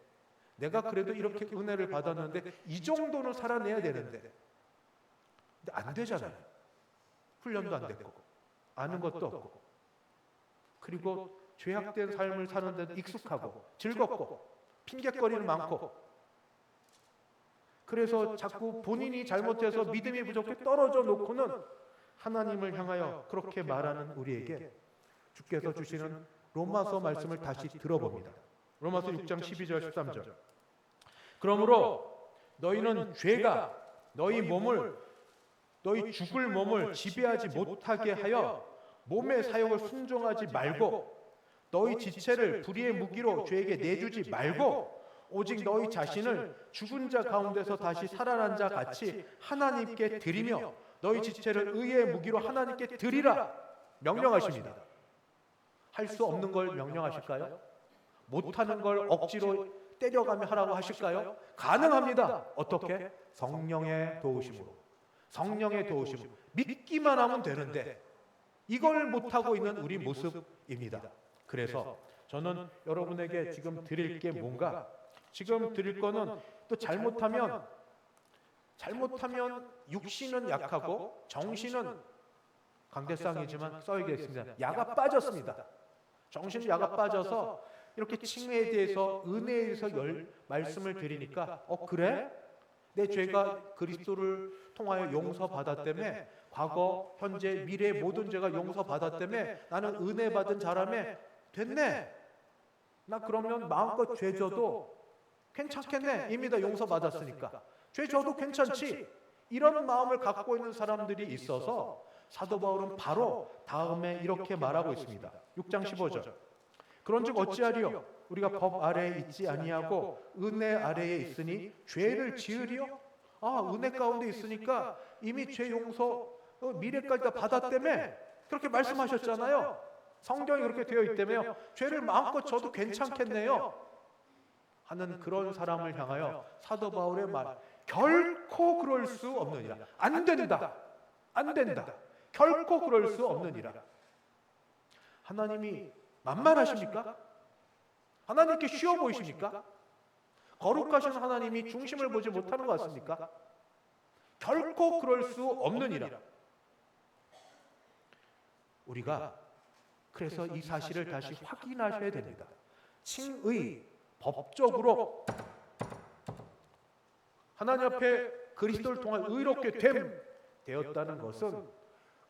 내가 그래도 이렇게 은혜를 받았는데 이 정도는 살아내야 되는데, 근데 안 되잖아요. 훈련도 안 됐고 아는 것도 없고, 그리고 죄악된 삶을 사는 데도 익숙하고 즐겁고 핑계거리는 많고, 그래서 자꾸 본인이 잘못해서 믿음이 부족해 떨어져 놓고는 하나님을 향하여 그렇게 말하는 우리에게 주께서 주시는 로마서 말씀을 다시 들어봅니다. 로마서 6장 12절 13절. 그러므로 너희는 죄가 너희 죽을 몸을 지배하지 못하게 하여 몸의 사욕을 순종하지 말고, 너희 지체를 불의의 무기로 죄에게 내주지 말고, 오직 너희 자신을 죽은 자 가운데서 다시 살아난 자 같이 하나님께 드리며 너희 지체를 의의 무기로 하나님께 드리라 명령하십니다. 할 수 없는 걸 명령하실까요? 못하는 걸 억지로 때려가며 하라고 하실까요? 가능합니다. 어떻게? 성령의 도우심으로. 성령의 도우심으로. 믿기만 하면 되는데 이걸 못하고 있는 우리 모습입니다. 그래서 저는 여러분에게 지금 드릴 게 뭔가, 지금 드릴 거는 또 잘못하면 육신은 약하고 정신은 강대상이지만 써야겠습니다. 야가 빠졌습니다. 정신은 야가 빠져서 이렇게 칭의에 대해서, 은혜에 대해서 말씀을 드리니까 그래? 내 죄가 그리스도를 통하여 용서받았다며, 과거, 현재, 미래 모든 죄가 용서받았다며, 나는 은혜 받은 사람에 됐네. 나 그러면 마음껏 죄 져도 괜찮겠네. 이미 다 용서받았으니까 죄 져도 괜찮지. 이런 마음을 갖고 있는 사람들이 있어서 사도 바울은 바로 다음에 이렇게 말하고 있습니다. 6장 15절. 그런즉 어찌하리요? 우리가 법 아래에 있지 아니하고 은혜 아래에 있으니 죄를 지으리요? 은혜 가운데 있으니까 이미 죄 용서 미래까지 다 받았다며 그렇게 말씀하셨잖아요. 성경이 그렇게 되어 있다며 죄를 마음껏 져도 괜찮겠네요 하는 그런 사람을 향하여 사도 바울의 말, 결코 그럴 수 없느니라. 안 된다. 결코 그럴 수 없느니라. 하나님이 만만하십니까? 하나님께 쉬워 보이십니까? 거룩하신 하나님이 중심을 보지 못하는 것 같습니까? 결코 그럴 수 없느니라. 우리가 그래서 이 사실을 다시 확인하셔야 됩니다. 칭의, 법적으로 하나님 앞에 그리스도를 통해 의롭게 되었다는 것은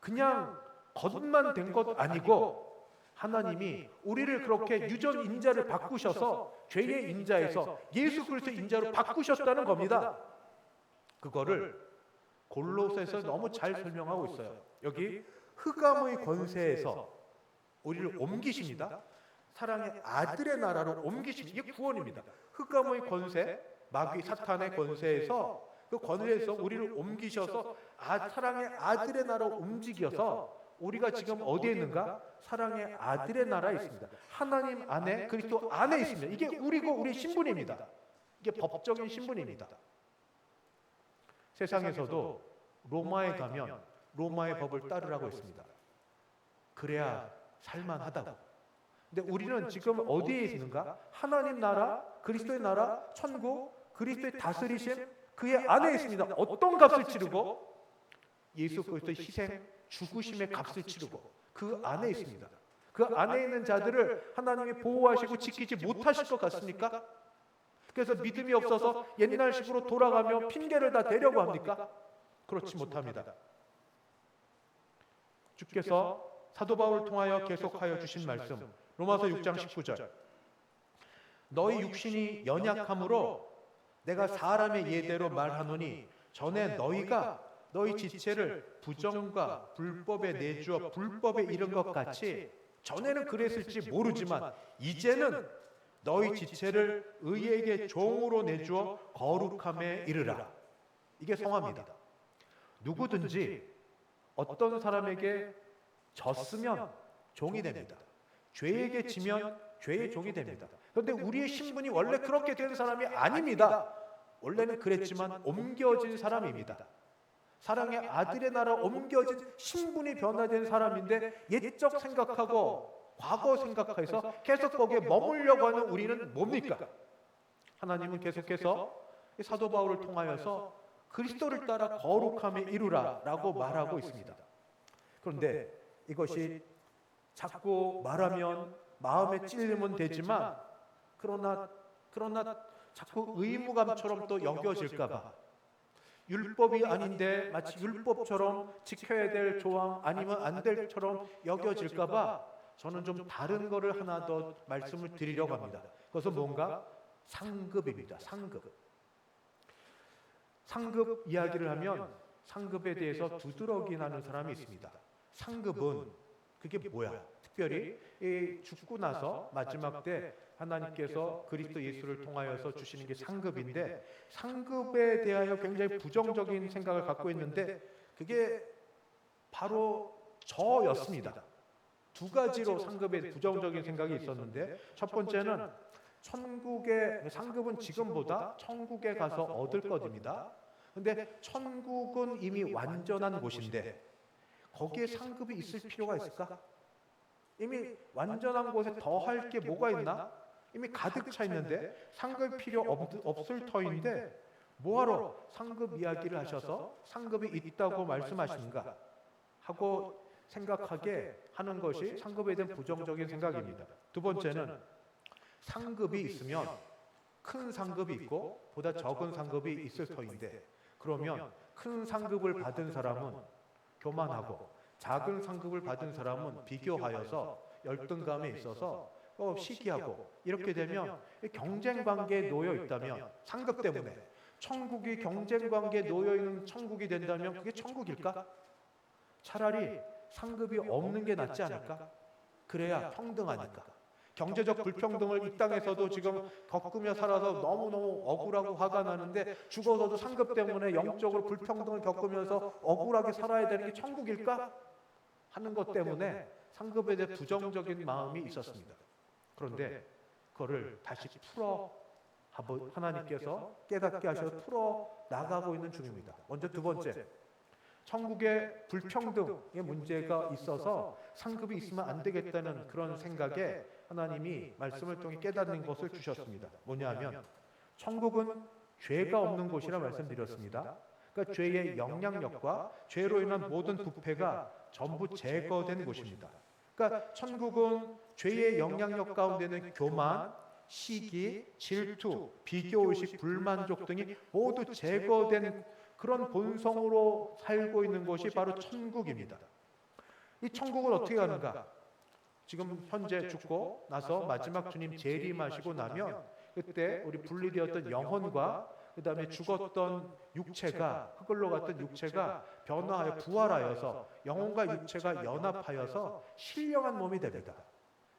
그냥 겉만 된 것 아니고, 하나님이 우리를 그렇게 유전 인자를 바꾸셔서 죄의 인자에서 예수 그리스도의 인자로 바꾸셨다는 겁니다. 그거를 골로새서 너무 잘 설명하고 있어요. 여기 흑암의 권세에서 우리를 옮기십니다. 사랑의 아들의 나라로 옮기십니다. 이게 구원입니다. 흑암의 권세, 마귀 사탄의 권세에서, 그 권세에서 우리를 옮기셔서 사랑의 아들의 나라로 움직여서 우리가 지금 어디에 있는가? 사랑의 아들의 나라에 있습니다. 하나님 안에, 그리스도 안에 있습니다. 이게 우리 신분입니다. 이게 법적인 신분입니다. 세상에서도 로마에 가면 로마의 법을 따르라고 했습니다. 그래야 살만하다고. 근데 우리는 지금 어디에 있는가? 하나님 나라, 그리스도의 나라, 천국, 그리스도의 다스리심, 그의 안에 있습니다. 어떤 값을 치르고? 예수 그리스도의 희생, 죽으심의 값을 치르고 그 안에 있습니다. 그 안에 있는 자들을 하나님이 보호하시고 지키지 못하실 것 같습니까? 그래서 믿음이 없어서 옛날식으로 돌아가며 핑계를 다 대려고 합니까? 그렇지 못합니다. 주께서 사도 바울을 통하여 계속하여 주신 말씀 로마서 6장 19절 너희 육신이 연약함으로 내가 사람의 예대로 말하노니 전에 너희가 너희 지체를 부정과 불법에 내주어 불법에 이른 것 같이 전에는 그랬을지 모르지만 이제는 너희 지체를 의에게 종으로 내주어 거룩함에 이르라. 이게 성화입니다. 누구든지 어떤 사람에게 졌으면 종이 됩니다. 죄에게 지면 죄의 종이 됩니다. 그런데 우리의 신분이 원래 그렇게 된 사람이 아닙니다. 원래는 그랬지만 옮겨진 사람입니다. 사랑의 아들의 나라 옮겨진 신분이 변화된 사람인데 옛적 생각하고 과거 생각해서 계속 거기에 머물려고 하는 우리는 뭡니까? 하나님은 계속해서 사도 바울을 통하여서 그리스도를 따라 거룩함에 이루라 라고 말하고 있습니다. 그런데 이것이 자꾸 말하면 마음에 찔리면 되지만 그러나 자꾸 의무감처럼 또 여겨질까 봐 율법이 아닌데 마치 율법처럼 지켜야 될 조항 아니면 안 될처럼 여겨질까 봐 저는 좀 다른 거를 하나 더 말씀을 드리려고 합니다. 그것은 뭔가 상급입니다. 상급 이야기를 하면 상급에 대해서 두드러기 나는 사람이 있습니다. 상급은 그게 뭐야? 특별히 죽고 나서 마지막 때 하나님께서 그리스도 예수를 통하여서 주시는 게 상급인데 상급에 대하여 굉장히 부정적인 생각을 갖고 있는데 그게 바로 저였습니다. 두 가지로 상급에 부정적인 생각이 있었는데 첫 번째는 천국의 상급은 지금보다 천국에 가서 얻을 것입니다. 근데 천국은 이미 완전한 곳인데 거기에 상급이 있을 필요가 있을까? 이미 완전한 곳에 더 할 게 뭐가 있나? 이미 가득 차 있는데 상급 필요 없을 터인데 뭐하러 상급 이야기를 하셔서 상급이 있다고 말씀하시는가 하고 생각하게 하는 것이 상급에 대한 부정적인 생각입니다. 두 번째는 상급이 있으면 큰 상급이 있고 보다 적은 상급이 있을 터인데 그러면 큰 상급을 받은 사람은 교만하고 작은 상급을 받은 사람은 비교하여서 열등감에 있어서 시기하고 이렇게 되면 경쟁 관계에 놓여 있다면 상급 때문에 천국이 경쟁 관계에 놓여 있는 천국이 된다면 그게 천국일까? 차라리 상급이 없는 게 낫지 않을까? 그래야 평등하니까. 경제적 불평등을 이 땅에서도 지금 겪으며 살아서 너무너무 억울하고 화가 나는데 죽어서도 상급 때문에 영적으로 불평등을 겪으면서 억울하게 살아야 되는 게 천국일까? 하는 것 때문에 상급에 대해 부정적인 마음이 있었습니다. 그런데 그거를 다시 하나님께서 깨닫게 하셔서 풀어 나가고 있는 중입니다. 먼저 두 번째, 천국의 불평등의 문제가 있어서 상급이 있으면 안 되겠다는 그런 생각에 하나님이 말씀을 통해 깨닫는 것을 주셨습니다. 뭐냐면 천국은 죄가 없는 곳이라 말씀드렸습니다. 그러니까 죄의 영향력과 죄로 인한 모든 부패가 전부 제거된 곳입니다. 그러니까 천국은 죄의 영향력 가운데는 교만, 시기, 질투, 비교의식, 불만족 등이 모두 제거된 그런 본성으로 살고 있는 것이 바로 천국입니다. 이 천국은 어떻게 가는가? 지금 현재 죽고 나서 마지막 주님 재림하시고 나면 그때 우리 분리되었던 영혼과 그 다음에 죽었던 육체가 흙을로 갔던 육체가 변화하여 부활하여서 영혼과 육체가 연합하여서 신령한 몸이 됩니다.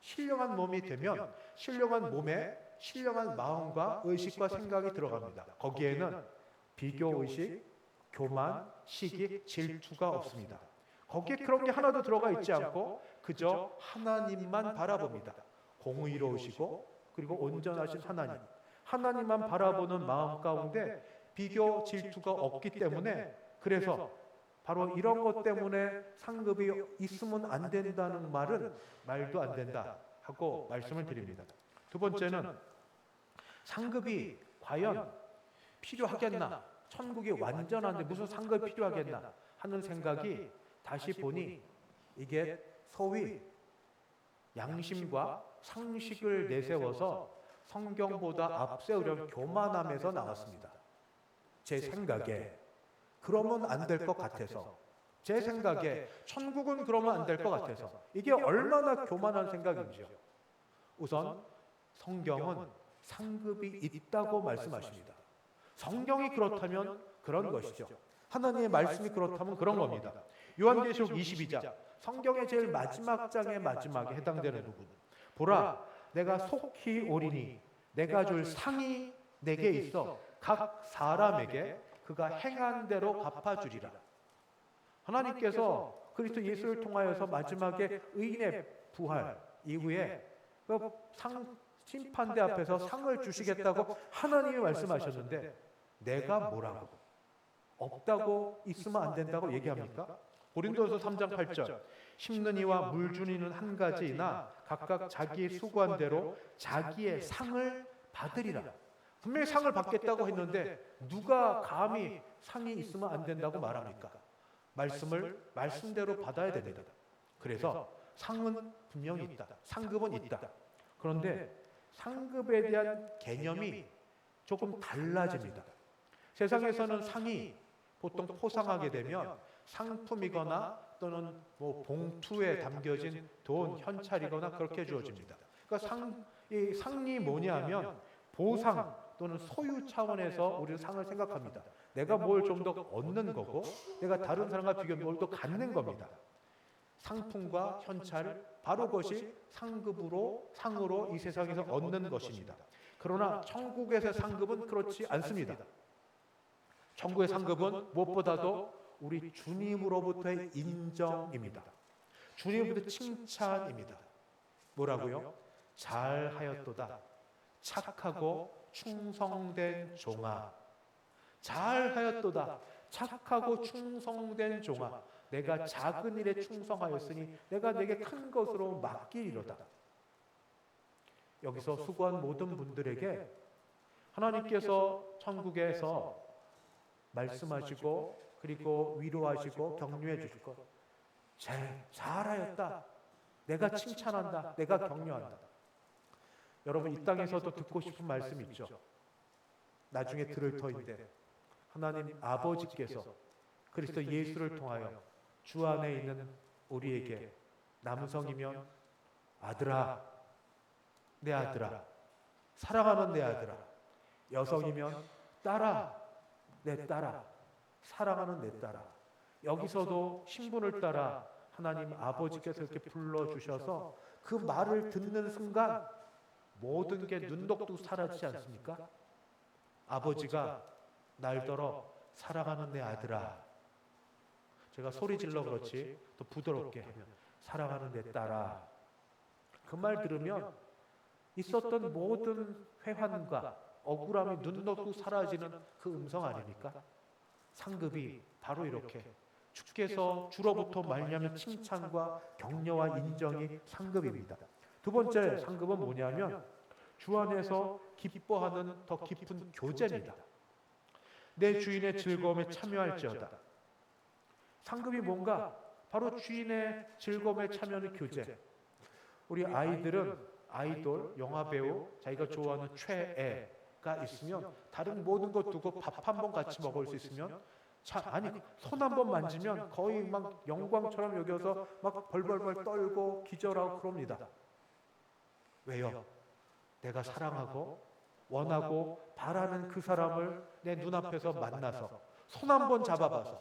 신령한 몸이 되면 신령한 몸에 신령한 마음과 의식과 생각이 들어갑니다. 거기에는 비교의식, 교만, 시기, 질투가 없습니다. 거기에 그런 게 하나도 들어가 있지 않고 그저 하나님만 바라봅니다. 공의로우시고 그리고 온전하신 하나님만 바라보는 마음 가운데 비교, 질투가 없기 때문에 그래서 바로 이런 것 때문에 상급이 있으면 안 된다는 말은 말도 안 된다 하고 말씀을 드립니다. 두 번째는 상급이 과연 필요하겠나? 천국이 완전한데 무슨 상급이 필요하겠나? 하는 생각이 다시 보니 이게 소위 양심과 상식을 내세워서 성경보다 앞세우려는 교만함에서 나왔습니다. 제 생각에 그러면 안 될 것 같아서 제 생각에 천국은 그러면 안 될 것 같아서 이게 얼마나 교만한 생각인지요. 우선 성경은 상급이 있다고 말씀하십니다. 성경이 그렇다면 그런 것이죠. 하나님의 말씀이 그렇다면 그런 겁니다. 요한계시록 22장, 성경의 제일 마지막 장의 마지막에 해당되는 부분. 보라, 내가 속히 오리니 내가 줄 상이 내게 있어 각 사람에게 그가 행한 대로 갚아주리라. 하나님께서 그리스도 예수를 통하여서 마지막에 의인의 부활 이후에 그 심판대 앞에서 상을 주시겠다고 하나님이 말씀하셨는데 내가 뭐라고? 없다고 있으면 안 된다고 얘기합니까? 고린도서 3장 8절 심는 이와 물 주는 이는 한 가지이나 각각 자기의 수고한 대로 자기의 상을 받으리라. 분명히 상을 받겠다고 했는데 누가 감히 상이 있으면 안 된다고 말합니까? 말씀을 말씀대로 받아야 됩니다. 그래서 상은 분명히 있다. 상급은 있다. 그런데 상급에 대한 개념이 조금 달라집니다. 세상에서는 상이 보통 포상하게 되면 상품이거나 또는 뭐 봉투에 담겨진 돈, 현찰이거나 그렇게 주어집니다. 그러니까 이 상이 뭐냐면 보상 또는 소유 차원에서 우리는 상을 생각합니다. 내가 뭘 좀 더 얻는 거고 내가 다른 사람과 비교해 뭘 더 갖는 겁니다. 상품과 현찰, 바로 그것이 상으로 이 세상에서 얻는 것입니다. 그러나 천국에서의 상급은 그렇지 않습니다. 천국의 상급은 무엇보다도 우리 주님으로부터의 인정입니다. 주님으로부터 칭찬입니다. 뭐라고요? 잘하였도다. 착하고 충성된 종아. 잘하였도다. 착하고 충성된 종아. 내가 작은 일에 충성하였으니 내가 내게 큰 것으로 맡기리로다. 여기서 수고한 모든 분들에게 하나님께서 천국에서 말씀하시고 그리고 위로하시고 격려해 주실 것. 잘하였다. 내가 칭찬한다. 내가 격려한다. 여러분 이 땅에서도 듣고 싶은 말씀 있죠. 나중에 들을 터인데 하나님 아버지께서 그리스도 예수를 통하여 주 안에 있는 우리에게 남성이면 아들아, 내 아들아, 사랑하는 내 아들아, 여성이면 딸아, 내 딸아, 사랑하는 내 딸아. 여기서도 신분을 따라 하나님 아버지께서 이렇게 불러주셔서 그 말을 듣는 순간 모든 게 눈독도 사라지지 않습니까? 아버지가 날더러 사랑하는 내 아들아. 제가 소리 질러 그렇지 또 부드럽게 하면 사랑하는 내 딸아. 그 말 들으면 있었던 모든 회환과 억울함이 눈독도 사라지는 그 음성 아닙니까? 상급이 바로 이렇게 주께서 주로부터 말미암은 칭찬과 격려와 인정이 상급입니다. 두 번째 상급은 뭐냐면 주 안에서 기뻐하는 더 깊은 교제입니다. 내 주인의 즐거움에 참여할지어다. 상급이 뭔가 바로 주인의 즐거움에 참여하는 교제. 우리 아이들은 아이돌, 영화배우, 자기가 좋아하는 최애가 있으면 다른 모든 것 두고 밥 한 번 같이 먹을 수 있으면 손 한 번 만지면 거의 막 영광처럼 여겨서 막 벌벌벌 떨고 기절하고 그럽니다. 왜요? 내가 사랑하고 원하고 바라는 그 사람을 내 눈앞에서 만나서 손 한 번 잡아봐서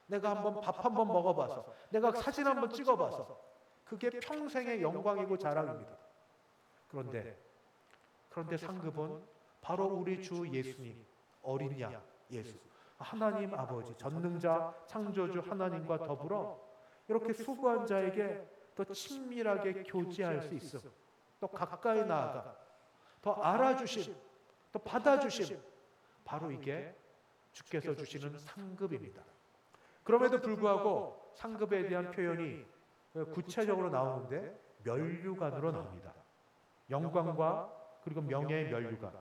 내가 한번 밥 한 번 먹어봐서 내가 사진 한 번 찍어봐서 그게 평생의 영광이고 자랑입니다. 그런데 상급은 바로 우리 주 예수님, 어린 양 예수, 하나님 아버지, 전능자 창조주 하나님과 더불어 이렇게 수고한 자에게 더 친밀하게 교제할 수 있음, 또 가까이 나아가 더 알아주심, 또 받아주심, 바로 이게 주께서 주시는 상급입니다. 그럼에도 불구하고 상급에 대한 표현이 구체적으로 나오는데 면류관으로 나옵니다. 영광과 그리고 명예의 면류관.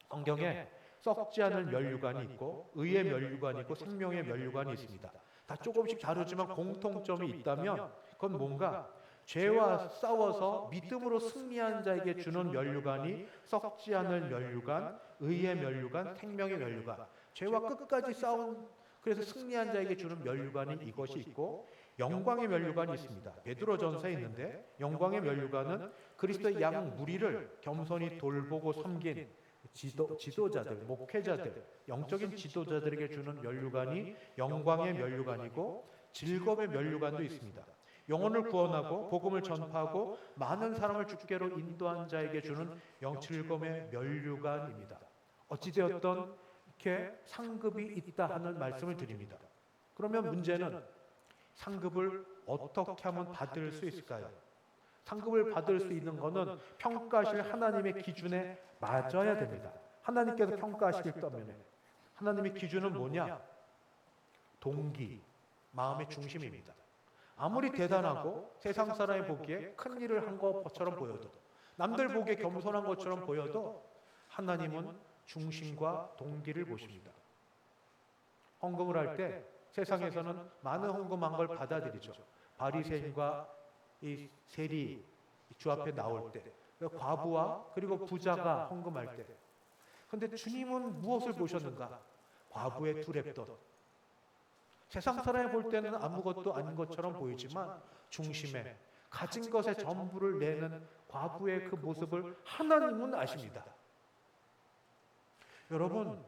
성경에 썩지 않을 면류관이 있고 의의 면류관이 있고 생명의 면류관이 있습니다. 다 조금씩 다르지만 공통점이 있다면 그건 뭔가 죄와 싸워서 믿음으로 승리한 자에게 주는 면류관이 썩지 않을 면류관, 의의 면류관, 생명의 면류관. 죄와 끝까지 싸운 그래서 승리한 자에게 주는 면류관이 이것이 있고 영광의 면류관이 있습니다. 베드로전서에 있는데 영광의 면류관은 그리스도의 양 무리를 겸손히 돌보고 섬긴 지도자들, 목회자들, 영적인 지도자들에게 주는 면류관이 영광의 면류관이고 즐거움의 면류관도 있습니다. 영혼을 구원하고 복음을 전파하고 많은 사람을 주께로 인도한 자에게 주는 즐거움의 면류관입니다. 어찌되었던 이렇게 상급이 있다 하는 말씀을 드립니다. 그러면 문제는 상급을 어떻게 하면 받을 수 있을까요? 상급을 받을 수 있는 것은 평가하실 하나님의 기준에 맞아야 됩니다. 하나님께서 평가하실 때문에 하나님의 기준은 뭐냐? 동기, 마음의 중심입니다. 아무리 대단하고 세상 사람이 보기에 큰 일을 한 것처럼 보여도 남들 보기에 겸손한 것처럼 보여도 하나님은 중심과 동기를 보십니다. 헌금을 할 때 세상에서는 많은 헌금한 걸 받아들이죠. 바리새인과 이 세리 주 앞에 나올 때, 과부와 그리고 부자가 헌금할 때. 그런데 주님은 무엇을 보셨는가? 과부의 두랩돈. 세상 사람이 볼 때는 아무것도 아닌 것처럼 보이지만 중심에 가진 것의 전부를 내는 과부의 그 모습을 하나님은 아십니다. 여러분,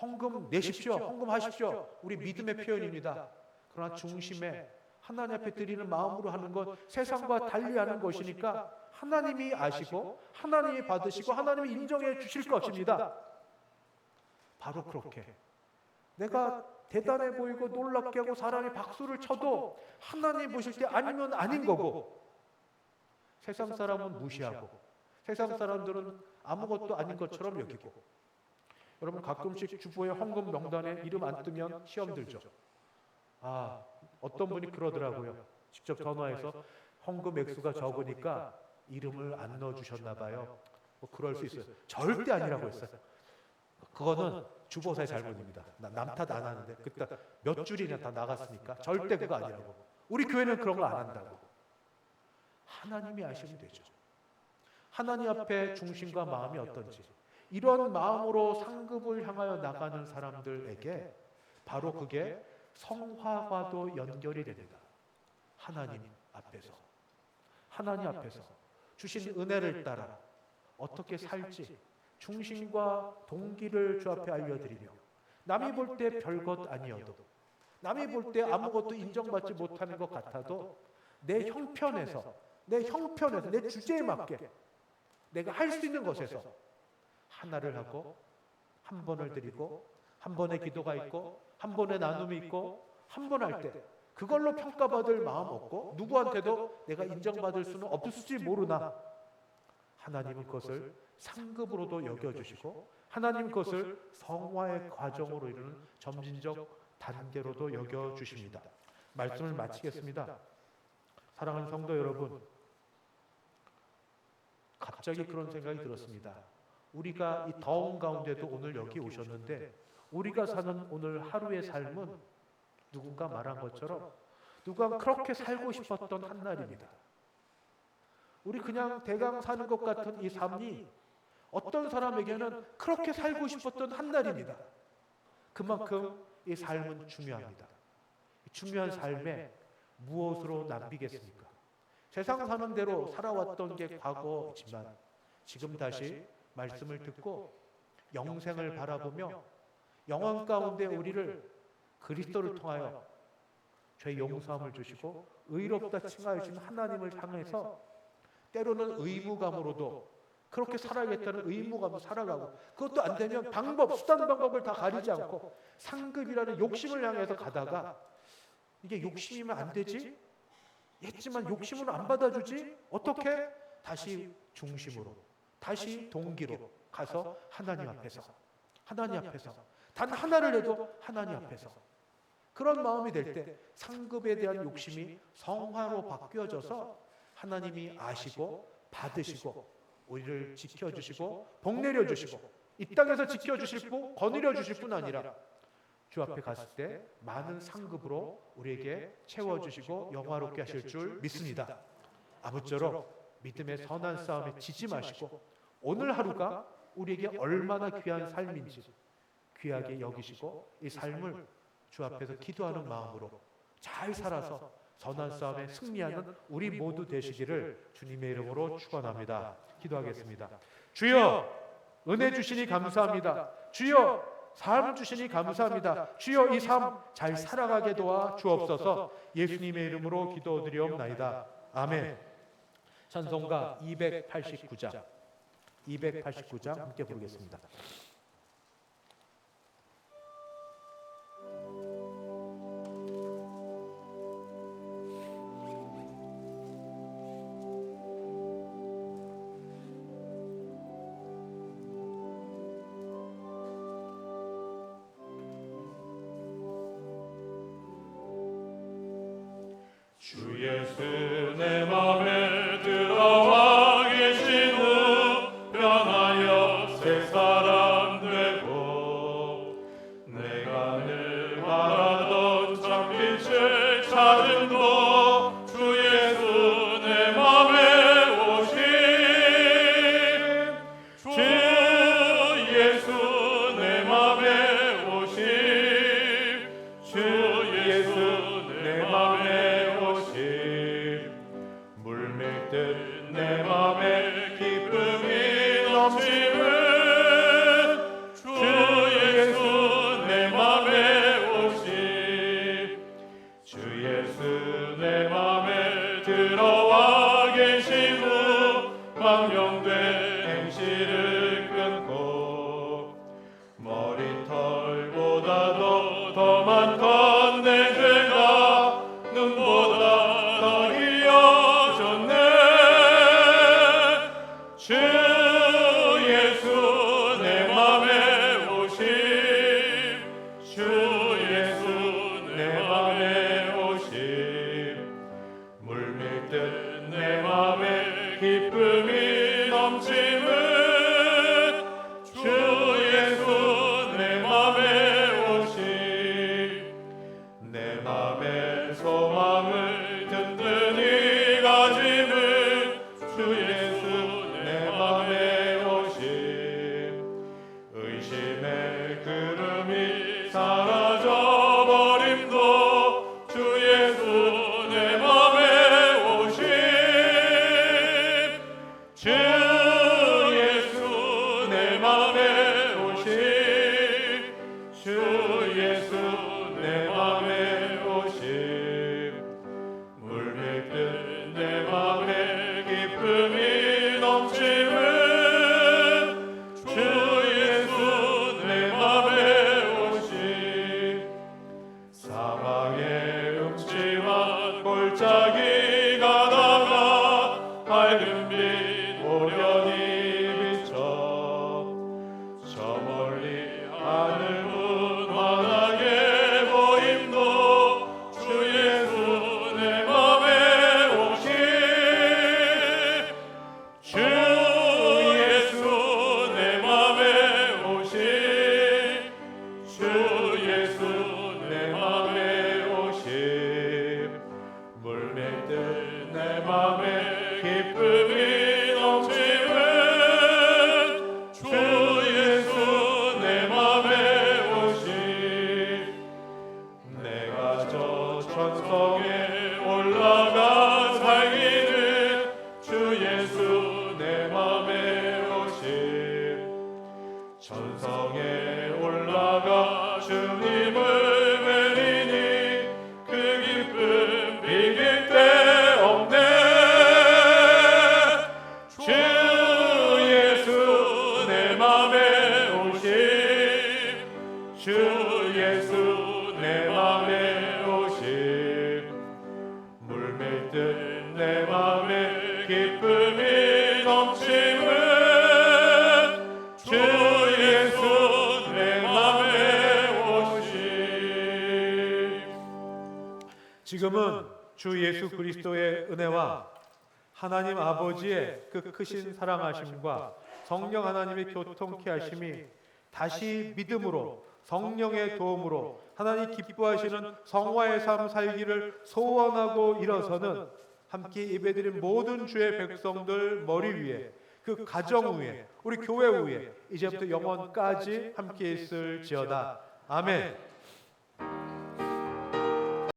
헌금 내십시오. 헌금하십시오. 우리 믿음의 표현입니다. 그러나 중심에 하나님 앞에 드리는 마음으로 하는 것, 세상과 달리하는 것이니까 하나님이 아시고 하나님이 받으시고 하나님이 인정해 주실 것입니다. 바로 그렇게 내가 대단해 보이고 놀랍게 하고 사람이 박수를 쳐도 하나님 보실 때 아니면 아닌 거고, 세상 사람은 무시하고 세상 사람들은 아무것도 아닌 것처럼 여기고. 여러분, 가끔씩 주보에 헌금 명단에 이름 안 뜨면 시험 들죠. 어떤 분이 그러더라고요. 직접 전화해서 헌금 액수가 적으니까 이름을 안 넣어주셨나 봐요. 뭐 그럴 수 있어요. 절대 아니라고 했어요. 그거는 주보사의 잘못입니다. 남 탓 안 하는데 그때 몇 줄이나 다 나갔으니까 절대 그거 아니라고. 우리 교회는 그런 거 안 한다고. 하나님이 아시면 되죠. 하나님 앞에 중심과 마음이 어떤지, 이런 마음으로 상급을 향하여 나가는 사람들에게 바로 그게 성화와도 연결이 됩니다. 하나님 앞에서 주신 은혜를 따라 어떻게 살지 중심과 동기를 주 앞에 알려드리며, 남이 볼 때 별것 아니어도, 남이 볼 때 아무것도 인정받지 못하는 것 같아도 내 형편에서, 내 주제에 맞게 내가 할 수 있는 것에서 하나를 하고 한 번을 드리고 한 번의 기도가 있고 한 번의 나눔이 있고 한 번 할 때 그걸로 평가받을 마음 없고 누구한테도 내가 인정받을 수는 없을지 모르나 하나님은 그것을 상급으로도 여겨주시고 하나님 그것을 성화의 과정으로 이루는 점진적 단계로도 여겨주십니다. 말씀을 마치겠습니다. 사랑하는 성도 여러분, 갑자기 그런 생각이 들었습니다. 우리가 이 더운 가운데도 오늘 여기 오셨는데 우리가 사는 오늘 하루의 삶은 누군가 말한 것처럼 누가 그렇게 살고 싶었던 한 날입니다. 우리 그냥 대강 사는 것 같은 이 삶이 어떤 사람에게는 그렇게 살고 싶었던 한 날입니다. 그만큼 이 삶은 중요합니다. 중요한 삶에 무엇으로 남비겠습니까? 세상 사는 대로 살아왔던 게 과거지만 지금 다시 말씀을 듣고 영생을 바라보며 영원 가운데 우리를 그리스도를 통하여 죄 용서함을 주시고 의롭다 칭하여주신 하나님을 향해서 때로는 의무감으로도 그렇게 살아야겠다는 의무감으로 살아가고, 그것도 안 되면 수단 방법을 다 가리지 않고 상급이라는 욕심을 향해서 가다가 이게 욕심이면 안 되지? 했지만 욕심으로 안 받아주지? 어떻게? 다시 중심으로, 다시 동기로 가서 하나님 앞에서 단 하나를 해도 하나님 앞에서 그런 마음이 될 때 상급에 대한 욕심이 성화로 바뀌어져서 하나님이 아시고 받으시고 우리를 지켜주시고 복 내려주시고 이 땅에서 지켜주실 뿐, 거느려 주실 뿐 아니라 주 앞에 갔을 때 많은 상급으로 우리에게 채워주시고 영화롭게 하실 줄 믿습니다. 아무쪼록 믿음의 선한 싸움에 지지 마시고 오늘 하루가 우리에게 얼마나 귀한 삶인지 귀하게 여기시고 이 삶을 주 앞에서 기도하는 마음으로 잘 살아서 선한 싸움에 승리하는 우리 모두 되시기를 주님의 이름으로 축원합니다. 기도하겠습니다. 주여, 은혜 주시니 감사합니다. 주여, 삶 주시니 감사합니다. 주여, 이 삶 잘 살아가게 도와 주옵소서. 예수님의 이름으로 기도드리옵나이다. 아멘. 찬송가 289장 함께 부르겠습니다. 주 예수 내 맘에 들어와 계신 후 변하여 새 사람 되고 내가 늘 바라던 참빛을 찾음도 주 예수 내 맘에 오신 주 예수 내 맘에 오신 주 예수 내 맘에 물밀듯 내 맘에 기쁨이 넘치는 주 예수 내 맘에 오시 주 예수 내 맘에 들어와 계신 후 망령된 행실을 끊고 머리털보다도 더 많건 내 죄가 눈보다 더 희어졌네 주 예수 내 맘에 오심 주 예수 내 맘에 오심 물밀듯 내 맘에 기쁨이 넘치는 주 예수 내 맘에 오심 내 맘의 소망을 든든히 가지는 주 예수 내 맘에 오심 의심의 구름이 사라져 버림도 주 예수 내 맘에 오심 주 예수 내 맘에 오심 주 예수 내 맘에 오심 물밀듯 내 맘에 기쁨이 넘치는 주 예수 내 맘에 오심 사망의 음침한 골짜기 가다가 밝은 빛 오련히 비쳐 저 멀리 하늘 무한하게 보임도 주 예수 내 맘에 오심 주 예수 내 맘에 오심 주 예수 내 맘에 오심 물밀듯 내 맘에 기쁨이 넘치는 주 예수 내 맘에 오심 내가 저 천성에 올라가 살기는 주 예수 내 맘에 오심 천성에 올라가 주님을 뵈리니 그 기쁨 비길 데 없네 주 예수 내 맘에 오심 주 예수 내 맘에 오심 물밀듯 내 맘에 기쁨이 넘치는 주 예수 내 맘에 오심 지금은 주 예수 그리스도의 은혜와 하나님 아버지의 그 크신 사랑하심과 성령 하나님의 교통케 하심이 다시 믿음으로 성령의 도움으로 하나님 기뻐하시는 성화의 삶 살기를 소원하고 일어서는 함께 예배드린 모든 주의 백성들 머리 위에 그 가정 위에 우리 교회 위에 이제부터 영원까지 함께 있을지어다. 아멘.